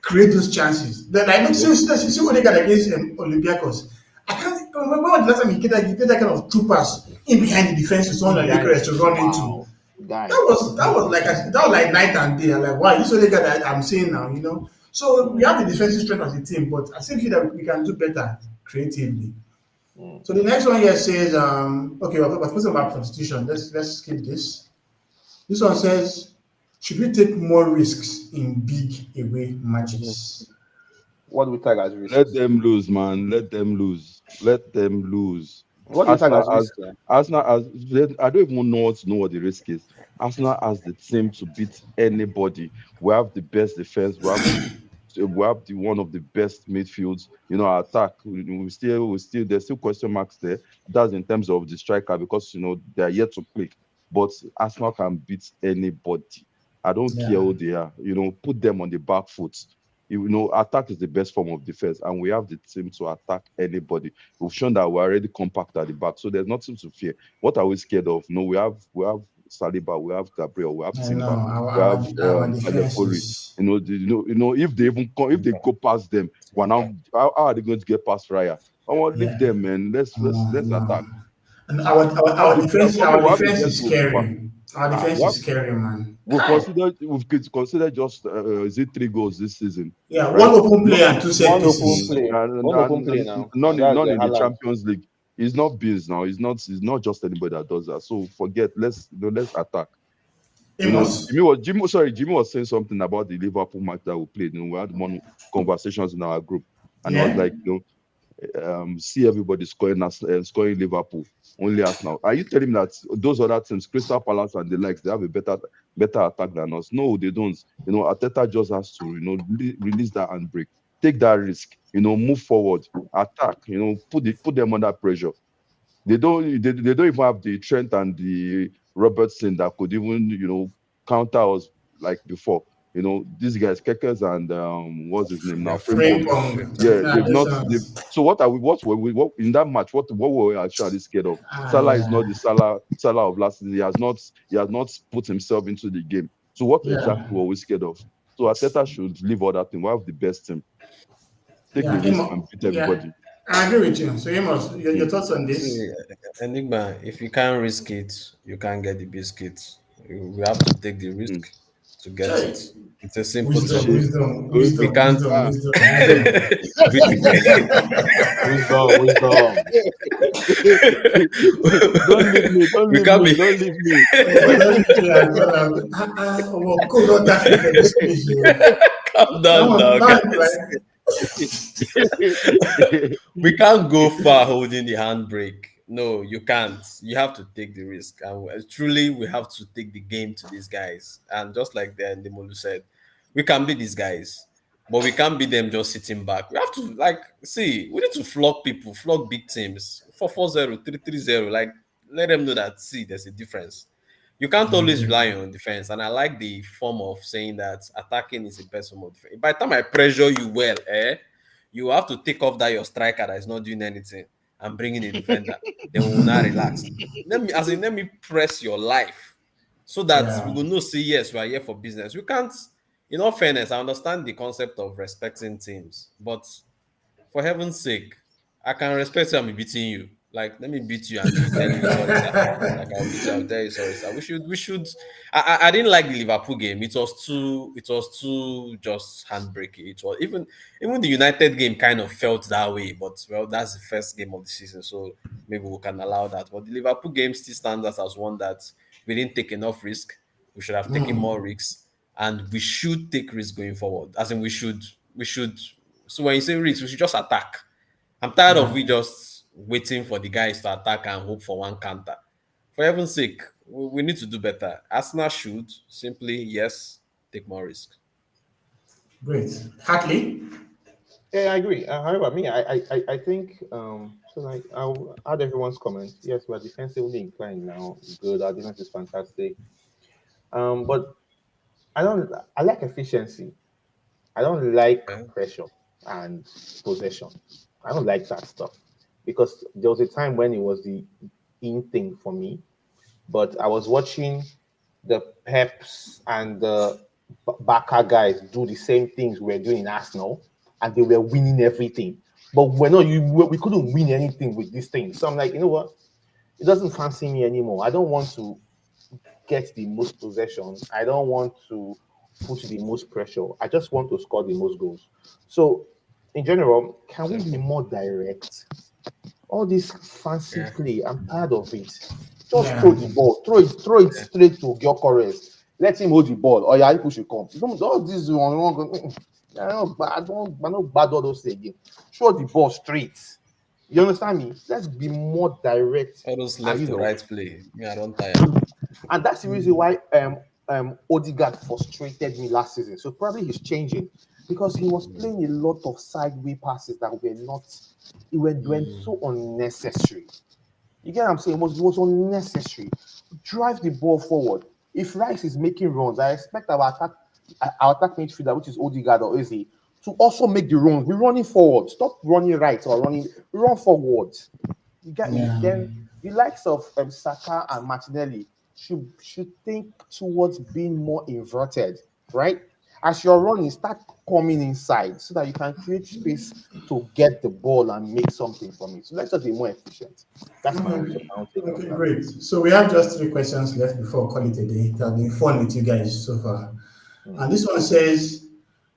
create those chances. Then I look, see Odegaard against Olympiacos. I can't remember when the last time he did that kind of two pass in behind the defense to someone In like behind, Eucharist to run into. wow, guy. That was like night and day. I'm like, wow, this only guy that I'm seeing now. So we have Mm, the defensive strength as a team, but I still feel that we can do better creatively. mm. So the next one here says, okay, we're supposed to about substitution. Let's skip this. This one says, should we take more risks in big away Mhm. matches? What do we tag as Let risks? them lose, man. Let them lose. Let them lose. What do we tag Arsenal as as risks? Arsenal as I don't even know what the risk is. Arsenal has the team to beat anybody. We have the best defense. We have the one of the best midfields. Our attack. We still there's still question marks there. That's in terms of the striker because they are yet to click. But Arsenal can beat anybody. I don't care Yeah, who they are. Put them on the back foot. Attack is the best form of defense, and we have the team to attack anybody. We've shown that we're already compact at the back, so there's nothing to fear. What are we scared of? No, we have Saliba, we have Gabriel, we have I know Timber, our we have our defense Talepori. is If they even come, if they go past them, how are they going to get past Raya? I want leave yeah. them, man. Let's No. attack. And our defense Some our will have the defense best is goalkeeper. scary. Our Ah, defense is scary, man. Kai. we've considered just is it 3 goals this season, Yeah, one right? open No, play and two set One open pieces. play. and, One open and, play and now. none And in that's none the in the Haaland. Champions League. It's not biz now. It's not just anybody that does that. So forget. Let's attack. Amos. Jimmy was saying something about the Liverpool match that we played. We had one conversations in our group, and I was Yeah? like, see everybody scoring Liverpool, only Arsenal. Are you telling me that those other teams, Crystal Palace and the likes, they have a better attack than us? No, they don't. Arteta just has to, release that handbrake, take that risk, move forward, attack, put them under pressure. They don't even have the Trent and the Robertson that could even, counter us like before. These guys, Kekes and what's his name now, Frimpong. Frimpong, Yeah, they've not. additions. So what are we? What were we? What in that match? What were we actually scared of? Salah is not Yeah, the Salah of last season. He has not put himself into the game. So what yeah, exactly were we scared of? So Arteta should leave all that thing. We have the best team. Take the yeah, risk and beat yeah. everybody. I agree with you. So, Amos, your Mm. thoughts on this? See, Enigma, if you can't risk it, you can't get the biscuit. We have to take the Mm. risk to get it. Hey, It's a simple wisdom, thing. Shit. wisdom, Good. We wisdom, can't. wisdom, Ah. wisdom, Hey. wisdom. Wisdom. Don't leave me. Don't we leave can't me. be. Don't leave me. Don't leave me at all. Well, cool, don't tackle me for this place. Calm That down was now, bad, guys. right? We can't go far holding the handbrake. No, you can't. You have to take the risk. And truly, we have to take the game to these guys. And just like the Molu said, we can beat these guys, but we can't beat them just sitting back. We have to, see, we need to flog people, flog big teams. 4-4-0, 3-3-0. Like, let them know that, see, there's a difference. You can't always rely on defense. And I like the form of saying that attacking is the best form of defense. By the time I pressure you well, you have to take off that your striker that is not doing anything and bring in a defender. Then we will not relax. Let me press your life so that we Yeah. will know, say, yes, we are here for business. We can't, in all fairness, I understand the concept of respecting teams, but for heaven's sake, I can respect you and be beating you. Like, let me beat you and be telling you sorry, sir. Like, I'll beat you, I'll tell you sorry, sir. We should. I didn't like the Liverpool game. It was too just handbreaky. It was even the United game kind of felt that way. But well, that's the first game of the season, so maybe we can allow that. But the Liverpool game still stands as one that we didn't take enough risk. We should have taken more risks, and we should take risks going forward. As in, we should. So when you say risks, we should just attack. I'm tired of Yeah. we just waiting for the guys to attack and hope for one counter. For heaven's sake, we need to do better. Arsenal should simply, yes, take more risk. Great. Hartley? Yeah, I agree. However, me, I think so. Like, I'll add everyone's comment. Yes, we're defensively inclined now. Good, our defense is fantastic. But I like efficiency. I don't like Yeah. pressure and possession. I don't like that stuff because there was a time when it was the in thing for me. But I was watching the Peps and the Barca guys do the same things we were doing in Arsenal, and they were winning everything. But we're not. We couldn't win anything with this thing. So I'm like, you know what? It doesn't fancy me anymore. I don't want to get the most possession. I don't want to put the most pressure. I just want to score the most goals. So, in general, can we be more direct? All this fancy Yeah. play, I'm tired of it. Just Yeah. throw the ball, throw it straight to Gyökeres. Let him hold the ball. Or yeah, push should come. Don't all this one. I don't bad all those things again. Throw the ball straight. You understand me? Let's be more direct. All those And left to right play. Me, I don't tire. and that's the reason why Odegaard frustrated me last season. So probably he's changing because he was playing a lot of sideway passes that were not, it went so unnecessary. You get what I'm saying? It was unnecessary. Drive the ball forward. If Rice is making runs, I expect our attack midfielder, which is Odegaard or Izzy, to also make the runs. We're running forward. Stop running right or run forward. You get me? Yeah. Then the likes of Saka and Martinelli should think towards being more inverted, right? As you're running, start coming inside so that you can create space to get the ball and make something from it. So let's just be more efficient. That's my own take on Okay, that. great. So we have just 3 questions left before we call it a day. It has been fun with you guys so far. And this one says,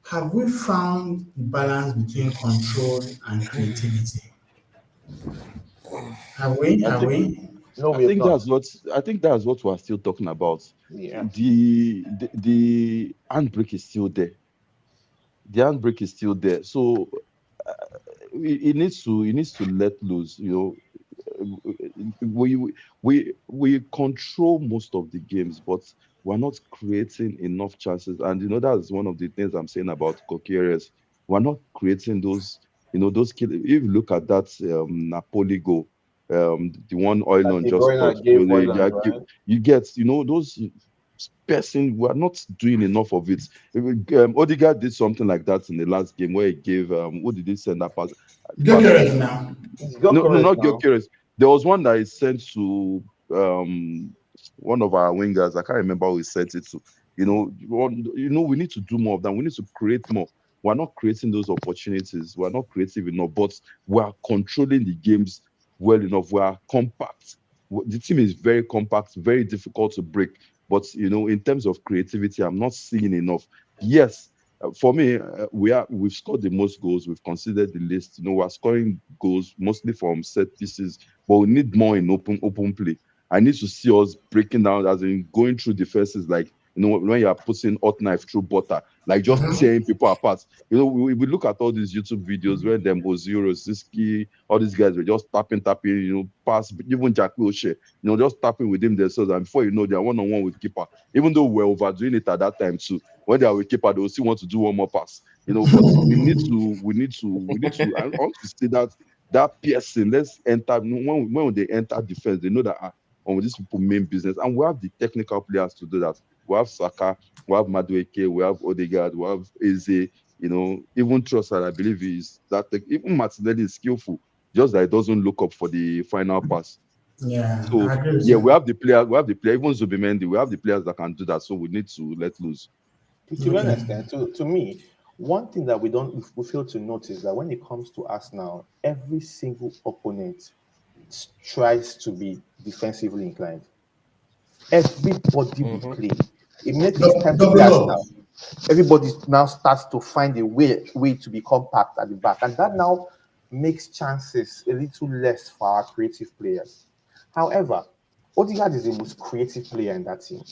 have we found the balance between control and creativity? Have we? I Have think we? No, I we have think not. that's what we're still talking about. Yeah. The handbrake is still there. The handbrake is still there. So he needs to let loose. We control most of the games, but we're not creating enough chances. And that's one of the things I'm saying about Coqueres. We're not creating those kids. If you look at that Napoli goal, the one That Oilon De just Bruyne scored, gave Hoyland, right? you get those person. We're not doing enough of it. Odegaard did something like that in the last game where he gave who did he send that pass to? Gyökeres now. He's No, got no, correct not now. Gyökeres. There was one that he sent to one of our wingers. I can't remember who he sent it to. We need to do more of that. We need to create more. We're not creating those opportunities. We're not creative enough, but we are controlling the games well enough. We are compact. The team is very compact, very difficult to break. But in terms of creativity, I'm not seeing enough. Yes, for me, we've scored the most goals. We've considered the list. We're scoring goals mostly from set pieces, but we need more in open play. I need to see us breaking down, as in going through defenses, like when you are putting hot knife through butter, like just tearing people apart. We look at all these YouTube videos where them Ozil, Rosiski, all these guys were just tapping, pass, even Jack Wilshere, just tapping with him themselves, and before you know, they're one on one with keeper. Even though we're overdoing it at that time too, when they are with keeper, they will still want to do one more pass. But we need to. I want to see that piercing. Let's enter when they enter defense, they know that on these people main business, and we have the technical players to do that. We have Saka, we have Madueke, we have Odegaard, we have Eze. Even Trossard, I believe even Martinelli is skillful, just that he doesn't look up for the final pass. Yeah, So I agree with yeah, you. we have the player, even Zubimendi, we have the players that can do that. So we need to let loose. To be Okay. honest, to me, one thing that we fail to notice that when it comes to Arsenal, every single opponent tries to be defensively inclined. Everybody we Mm-hmm. play, immediately it's time to play Double up. Arsenal. Everybody now starts to find a way to be compact at the back, and that now makes chances a little less for our creative players. However, Odegaard is the most creative player in that team.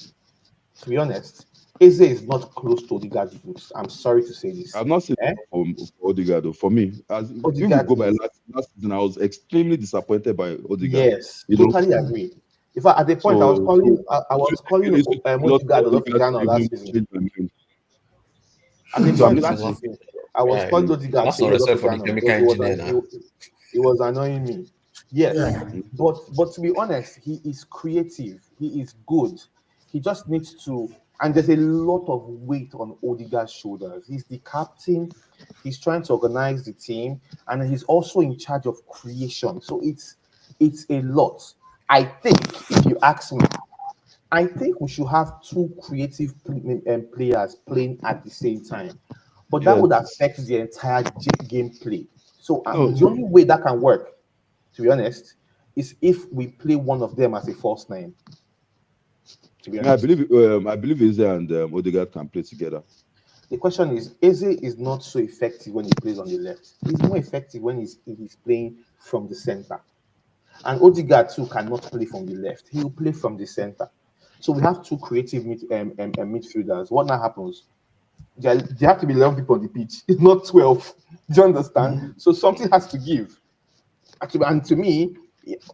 To be honest, Eze is not close to Odegaard's boots. I'm sorry to say this. I'm not saying Eh? for Odegaard. Though. For me, as if we Odegaard go by is, last season, I was extremely disappointed by Odegaard. yes, totally agree. In fact, at the point I was So calling, I was calling it took a lot Odegaard for Odegaard to Olofijano last even season. change my mind. At the So I'm point listening last to you. season, I was Yeah, calling Odegaard that's no Sheyi respect for the Olofijano chemical because engineer now. it was annoying me. Yes, Yeah. but to be honest, he is creative. He is good. He just needs to, and there's a lot of weight on Odegaard's shoulders. He's the captain. He's trying to organize the team, and he's also in charge of creation. So it's a lot. I think, if you ask me, I think we should have two creative players playing at the same time, but that would Yes. affect the entire gameplay. So No, the only way that can work, to be honest, is if we play one of them as a false nine. To be I honest, believe Eze and Odegaard can play together. the question is, Eze is not so effective when he plays on the left. He's more effective when he's playing from the center. And Odegaard too cannot play from the left. He will play from the center. So we have two creative midfielders. What now happens? There have to be 11 people on the pitch. It's not 12. Do you understand? So something has to give. Actually, and to me,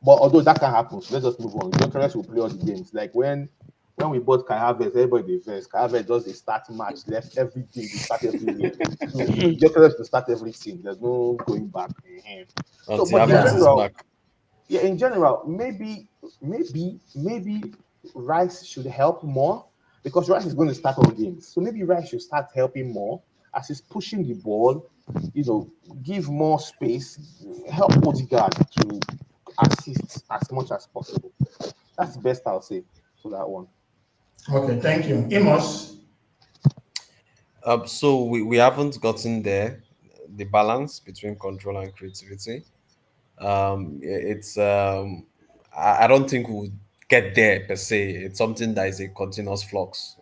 but although that can happen, so let's just move on. Jokeres will play all the games. Like when we bought Kai Havertz, everybody vex. Kai Havertz does a start match left every game. They start everywhere. So Jokeres will start everything. There's no going back. So, Until but in Havertz Yeah. is general, back. yeah, in general, maybe Rice should help more because Rice is going to start all games. So maybe Rice should start helping more as he's pushing the ball. Give more space, help Odegaard to assist as much as possible. That's the best I'll say to that one. Okay, thank you. Amos. So we haven't gotten there, the balance between control and creativity. It's I don't think we'll get there per se. It's something that is a continuous flux.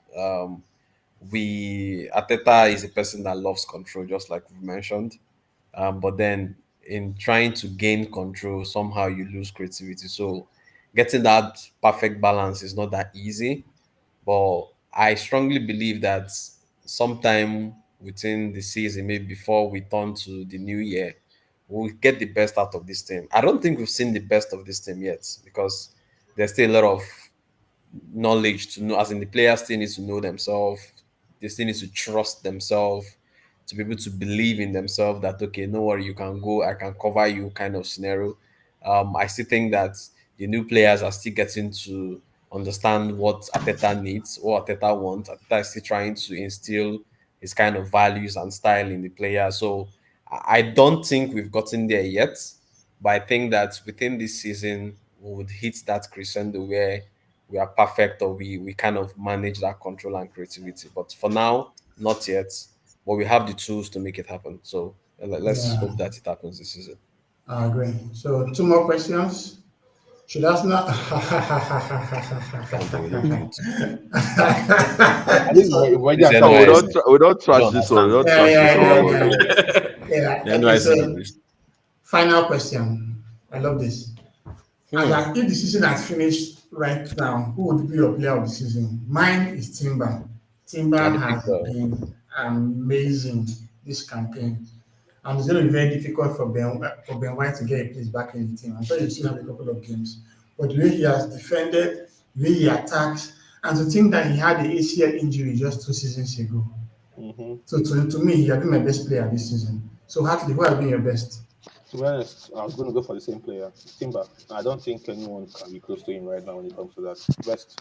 We Ateta is a person that loves control, just like we mentioned. But then in trying to gain control, somehow you lose creativity. So getting that perfect balance is not that easy. But I strongly believe that sometime within the season, maybe before we turn to the new year, we'll get the best out of this team. I don't think we've seen the best of this team yet because there's still a lot of knowledge to know, as in the players still need to know themselves, they still need to trust themselves, to be able to believe in themselves that okay, no worry, you can go, I can cover you kind of scenario. I still think that the new players are still getting to understand what Ateta needs, what Ateta wants. Ateta is still trying to instill his kind of values and style in the player. So I don't think we've gotten there yet, but I think that within this season we would hit that crescendo where we are perfect, or we kind of manage that control and creativity. But for now, not yet. But we have the tools to make it happen. So let's Yeah, hope that it happens this season. I agree. So two more questions. Should Arsenal? I can't believe you. I This think one. when you This are No, we talking, don't. NYC. We don't I trash don't this one. We understand. don't Yeah, trash this yeah, one. yeah, Don't worry. yeah. Yeah. The Okay, NYC so English. final question. I love this. As Hmm. if the season has finished right now, who would be your player of the season? Mine is Timber. Timber And the has picture. been amazing this campaign. And it's going to be very difficult for Ben White to get a place back in the team. I'm sure you've seen him a couple of games. But the way he has defended, the way he attacks, and to think that he had the ACL injury just 2 seasons ago. mhm. So to me, he has been my best player this season. So Hartley, who has been your best? To be honest, I was going to go for the same player, Timber. I don't think anyone can be close to him right now when it comes to that.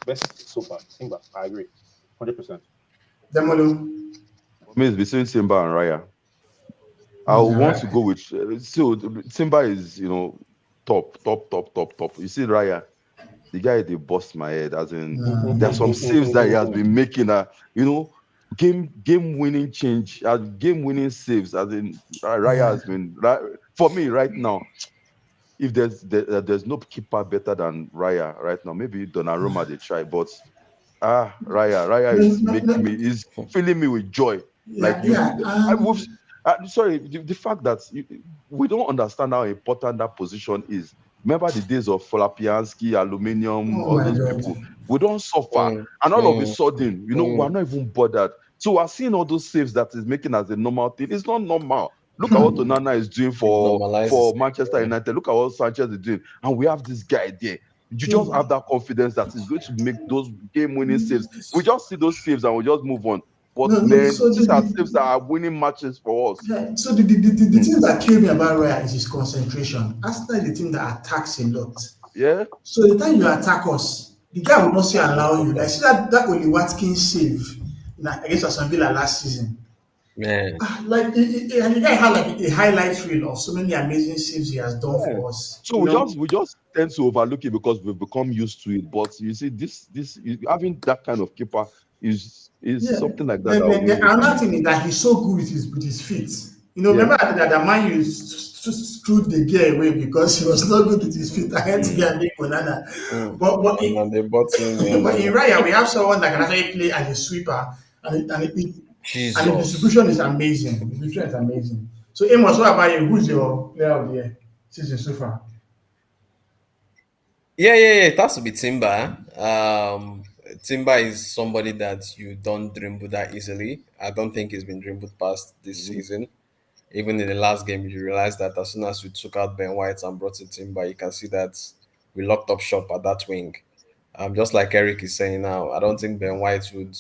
Best so far, Timber. I agree, 100%. Demolo. For me, it's between Simba and Raya. I Mm, want to right. go with so Simba is top, top, top, top, top. You see Raya, the guy they bust my head. As in, there are some saves that he has been making. Game winning change, game winning saves. As in, Raya Yeah. has been for me right now. If there's no keeper better than Raya right now, maybe Donnarumma they try, but Raya No, is no, making no. me is filling me with joy. Like Yeah, yeah. sorry, the fact that we don't understand how important that position is. Remember the days of Folapianski, Aluminium, Oh all my those God. people. We don't suffer, Mm, and all of a mm, sudden, we're mm. not even bothered. So we're seeing all those saves that is making as a normal thing. It's not normal. Look at what Onana is doing It for normalizes. Manchester Yeah. United. Look at what Sanchez is doing, and we have this guy there. You just So, have that confidence that he's going to make those game-winning saves. We just see those saves and we just move on. But no, no. man, So these are saves that are winning matches for us. yeah, so the Hmm. thing that killed me about Raya is his concentration. Arsenal is the team that attacks a lot. Yeah. So the time you attack us, the guy will not say That's not allow you. Like soccer. see that only Watkins save against Aston Villa last season. Man. Like and the guy had like a highlight reel of so many amazing saves he has done Yeah. for us. So we just tend to overlook it because we've become used to it. But you see, having that kind of keeper is Yeah. something like that Then, that will then, really then make a another thing is difference. that he's so good with his feet. Yeah. Remember that Man U screwed the gear away because he was not good with his feet. I had to Mm. get a big banana. Mm. But And then they bought in but in Onana. Raya, we have someone that can actually play as a sweeper, and the Jesus. distribution is amazing. The distribution is amazing. So Amos, what about you? Who's your player of the year season so far? Yeah. It has to be Timber. Timber is somebody that you don't dribble that easily. I don't think he's been dribbled past this Mhm. season. Even in the last game, you realize that as soon as we took out Ben White and brought in Timber, you can see that we locked up shop at that wing. Just like Eric is saying now, I don't think Ben White would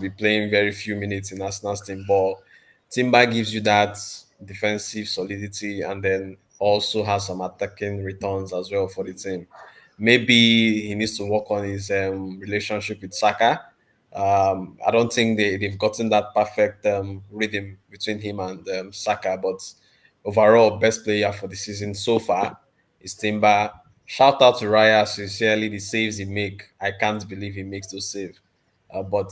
be playing very few minutes in Arsenal's team ball. Timber gives you that defensive solidity and then also has some attacking returns as well for the team. Maybe he needs to work on his relationship with Saka. I don't think they've gotten that perfect rhythm between him and Saka, but overall, best player for the season so far is Timber. Shout out to Raya, sincerely, the saves he make. I can't believe he makes those saves. But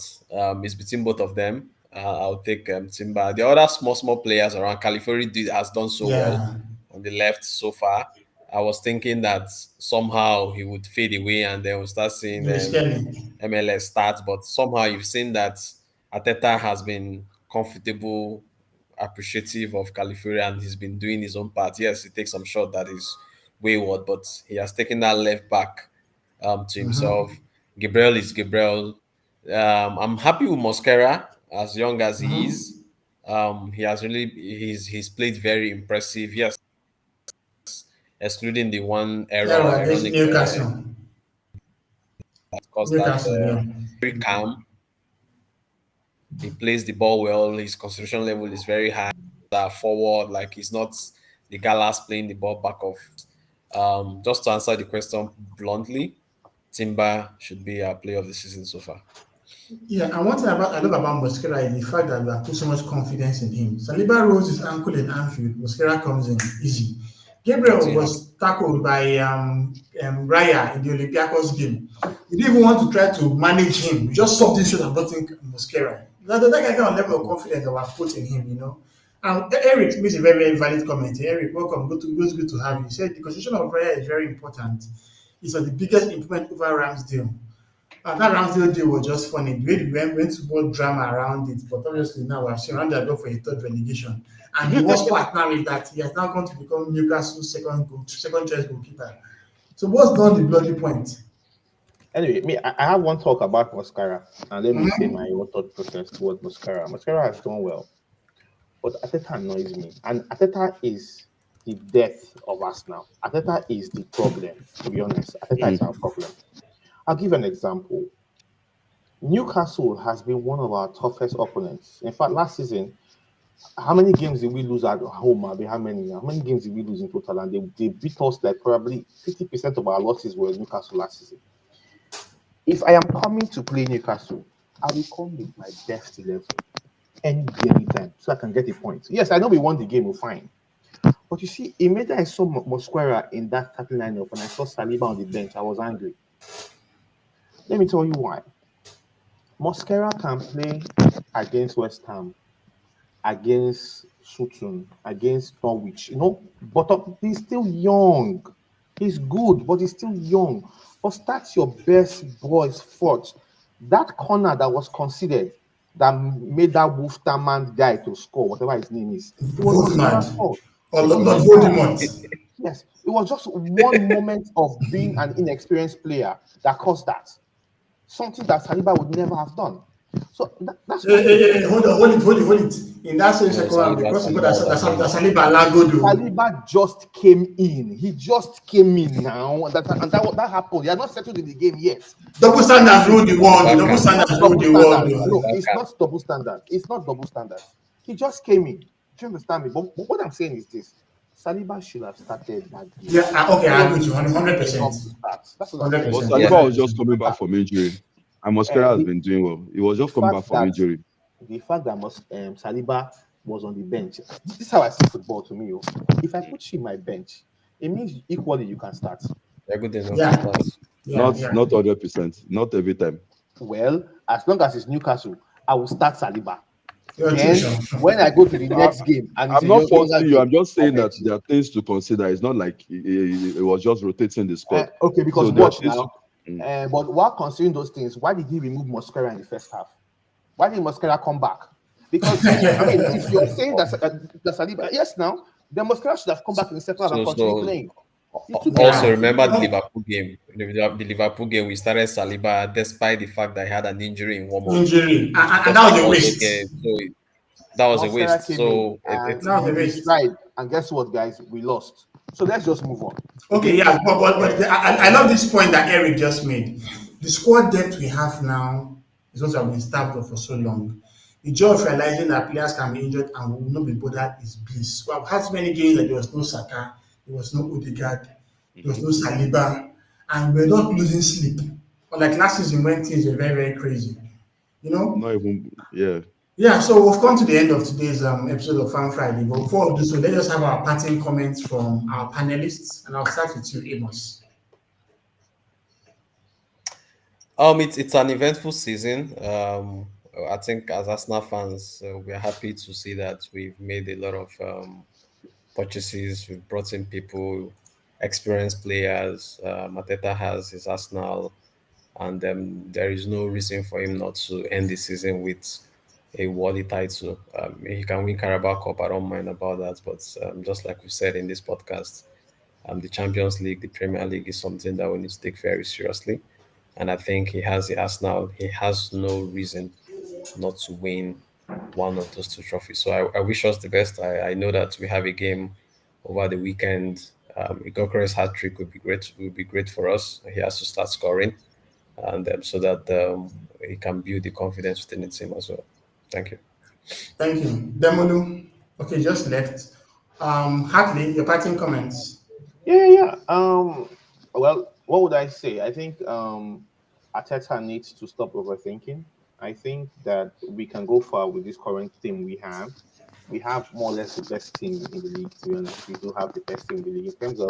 it's between both of them. I'll take Timber. The other small players around California has done so well Yeah, on the left so far. I was thinking that somehow he would fade away and then we'll start seeing Luis Kelly. MLS start. But somehow you've seen that Ateta has been comfortable, appreciative of Califuria, and he's been doing his own part. Yes, he takes some shot that is wayward, but he has taken that left back to himself. Gabriel is Gabriel. I'm happy with Mosquera, as young as he is. He has really he's played very impressive. Yes, excluding the one error, Yeah, against ironic Newcastle. because that Newcastle, yeah. very calm. He plays the ball well. His concentration level is very high. Forward, like he's not the Gallas playing the ball back off. Just to answer the question bluntly, Timber should be our player of the season so far. Yeah, and one thing I love about Mosquera is the fact that we have put so much confidence in him. Saliba rolls his ankle in Anfield, Mosquera comes in easy. Gabriel Nothing happened. was tackled by Raya in the Olympiacos game. We didn't even want to try to manage him. We just saw this shot and brought in Mosquera. That guy kind of level of confidence that was put in him, you know. And Eric makes a very, very valid comment. Eric, welcome. Good to have you. He said the constitution of Raya is very important. It's the biggest improvement over Ramsdale. That Ramsdale deal was just funny. The way we went to more drama around it, but obviously now we've seen Ramsdale go for a third relegation. And the worst part now is that he has now gone to become Newcastle's second choice goalkeeper. So what's done the bloody point? Anyway, I have one talk about Mascara, and let me say Mhm. my own thought process towards Mascara. Mascara has done well, but Ateta annoys me, and Ateta is the death of us now. Ateta is the problem. To be honest, Ateta is our problem. I'll give an example. Newcastle has been one of our toughest opponents. In fact, last season, how many games did we lose at home? Abi? How many games did we lose in total? And they beat us like probably 50% of our losses were Newcastle last season. If I am coming to play Newcastle, I will come with my best 11 any day, anytime, so I can get a point. Yes, I know we won the game, we're fine. But you see, immediately I saw Mosquera in that starting lineup and I saw Saliba on the bench, I was angry. Let me tell you why. Mosquera can play against West Ham, against Sutton, against Norwich, but he's still young. He's good, but he's still young. But start your best boys first. That corner that was considered that made that Wolfterman guy to score, whatever his name is, it was Mosquera's Wolfman fault. or You see Lord this guy? Voldemort. Yes, it was just one moment of being an inexperienced player that caused that. Something that Saliba would never have done. So that's Hey, one hey, thing. hey, hold it. In that same No, second round, Saliba, because you know Saliba was that amazing. Saliba Lagodo. Saliba just came in. He just came in now. That happened. He has not settled in the game yet. Double He just standards came rule in. the world. Saliba Double can It's not standards rule double the world. standards. No, Saliba it's can not double standards. It's not double standards. He just came in. Do you understand me? But what I'm saying is this: Saliba should have started that game. Yeah, okay, I agree Early with you 100%. enough to start. That's what I'm saying. But 100%. yeah. Yeah. Saliba was just coming back from injury, and Mosquera has The, been doing well. He was the just coming fact back from that injury. Saliba was on the bench. This is how I see football to me. Oh. If I put you in my bench, it means equally you can start. They're good enough to Yeah. start. Not Yeah. not 100%, not every time. Well, as long as it's Newcastle, I will start Saliba. You're too Then sure. when I go to the I, next game and it's I'm a not younger faulting you. game, I'm just I saying that bench you. there are things to consider. It's not like it was just rotating the squad. Okay, because So there are watch things to. now. Mm. But while considering those things, why did he remove Mosquera in the first half? Why did Mosquera come back? Because I mean, if you're saying that Saliba, yes, now then Mosquera should have come back in the second half and So, continue so playing. He's too also young. Yeah. remember the No, Liverpool game. The Liverpool game, we started Saliba despite the fact that he had an injury in warm up. injury. And Just that was a because okay, waste. so that was a Mosquera waste. came in So and That was a he waste. tried, and guess what, guys? We lost. So let's just move on. Okay, Okay. yeah, but I love this point that Eric just made. The squad depth we have now is what have been starved of for so long. The joy of realizing that players can be injured and will not be bothered is bliss. We have had so many games that there was no Saka, there was no Odegaard, there was Mhm. no Saliba, and we're not losing sleep. Unlike last season when things were very, very crazy. You know? Not even, yeah. Yeah, so we've come to the end of today's episode of Fan Friday. But before we do so, let's just have our parting comments from our panelists, and I'll start with you, Amos. it's an eventful season. I think as Arsenal fans, we're happy to see that we've made a lot of purchases. We've brought in people, experienced players. Mateta has his Arsenal, and there is no reason for him not to end the season with a worthy title. He can win Carabao Cup. I don't mind about that. But just like we said in this podcast, the Champions League, the Premier League is something that we need to take very seriously. And I think he has the Arsenal. He has no reason not to win. one of those two trophies. So I wish us the best. I know that we have a game over the weekend. Gokeres hat trick would be great. Would be great for us. He has to start scoring, and so that he can build the confidence within the team as well. Thank you. Thank you. Demolu, okay, just left. Hartley, your parting comments. Yeah. Well, what would I say? I think Arteta needs to stop overthinking. I think that we can go far with this current team we have. We have more or less the best team in the league, to be honest. We do have the best team in the league in terms of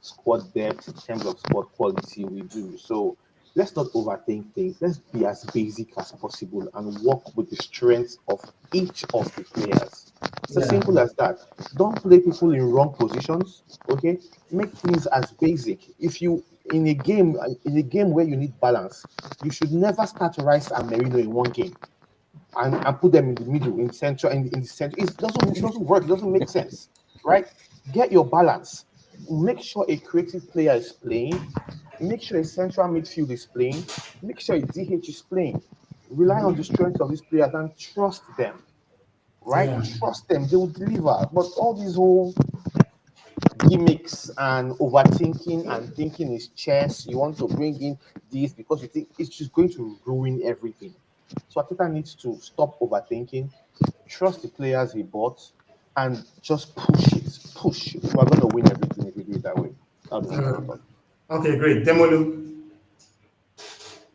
squad depth, in terms of squad quality, we do. So let's not overthink things. Let's be as basic as possible and work with the strengths of each of the players. It's as Yeah. simple as that. Don't play people in wrong positions. Okay, make things as basic. If you in a game where you need balance, you should never start Rice and Merino in one game and put them in the middle, in central, in the center. It doesn't work. It doesn't make sense, right? Get your balance. Make sure a creative player is playing. Make sure a central midfield is playing. Make sure a DH is playing. Rely on the strength of these players and trust them, right? Yeah. Trust them. They will deliver. But all these whole gimmicks and overthinking and thinking is chess. You want to bring in this because you think it's just going to ruin everything. So Ateta needs to stop overthinking, trust the players he bought, and just push it. Push. We're going to win everything if we do it that way. That's my final thought. Okay, great. Demolu.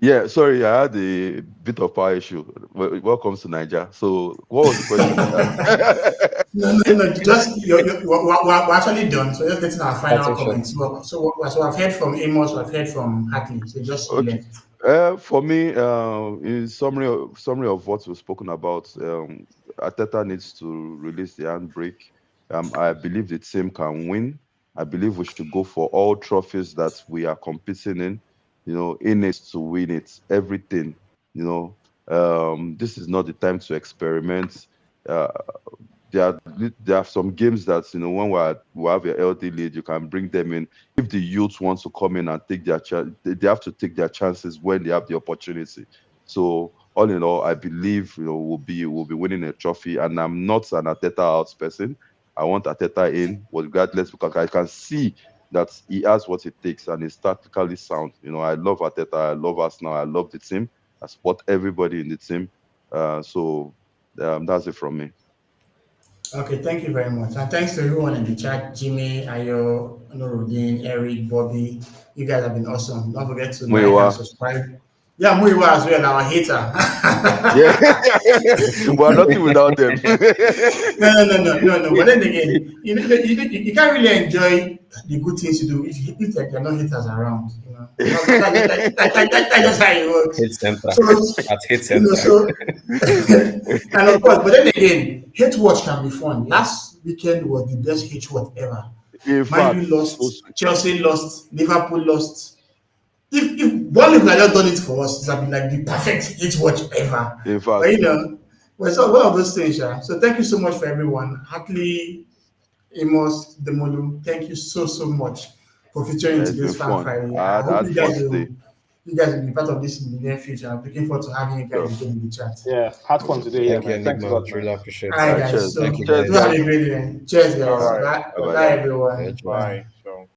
Yeah, sorry, I had a bit of power issue. Welcome to Niger. So, what was the question again? No. Just we're actually done. So just getting our final Parting shot. comments. So I've heard from Amos. I've heard from Hartley. So just you Okay. left. For me, in summary of what we've spoken about, Arteta needs to release the handbrake. I believe the team can win. I believe we should go for all trophies that we are competing in. In it to win it, everything. This is not the time to experiment. Uh, there are some games that when we have a healthy lead, you can bring them in. If the youth wants to come in and take their chance, they have to take their chances when they have the opportunity. So all in all, I believe we'll be winning a trophy. And I'm not an Arteta out person. I want Arteta in, regardless, because I can see that he has what it takes and he's tactically sound. I love Arteta, I love Arsenal, I love the team. I support everybody in the team. So that's it from me. Okay, thank you very much. And thanks to everyone in the chat, Jimmy, Ayo, Nuruddin, Eric, Bobby. You guys have been awesome. Don't forget to like and Muiwa. subscribe. Yeah, Muiwa as well, our hater. Yeah, we're nothing without them. No. But then again, you can't really enjoy the good things you do if like, there are no haters around. That's just how it works. Hit center. So, At hit center. and of course, but then again, hate watch can be fun. Last weekend was the best hate watch ever. In Man fact, U lost, Chelsea lost, Liverpool lost. If one league had just done it for us, it would have been like the perfect hate watch ever. in But fact, well, it's one of those things. Yeah. So thank you so much for everyone. Hartley, Amos, Demolu, thank you so much for featuring it's been today's Fan fun. Friday. I I had, I hope had fun today. you guys will be part of this in the near future. I'm looking forward to having you guys So, again in the chat. Yeah, had fun today. Yeah, Thank you, man. Thanks a Enigma. lot, man. Truly appreciate All it. right, guys. cheers. So Thank you, Cheers, do have guys. a guys. great day. Cheers, All guys. right. Bye, Bye bye. bye Yeah, everyone. bye. Bye. Bye.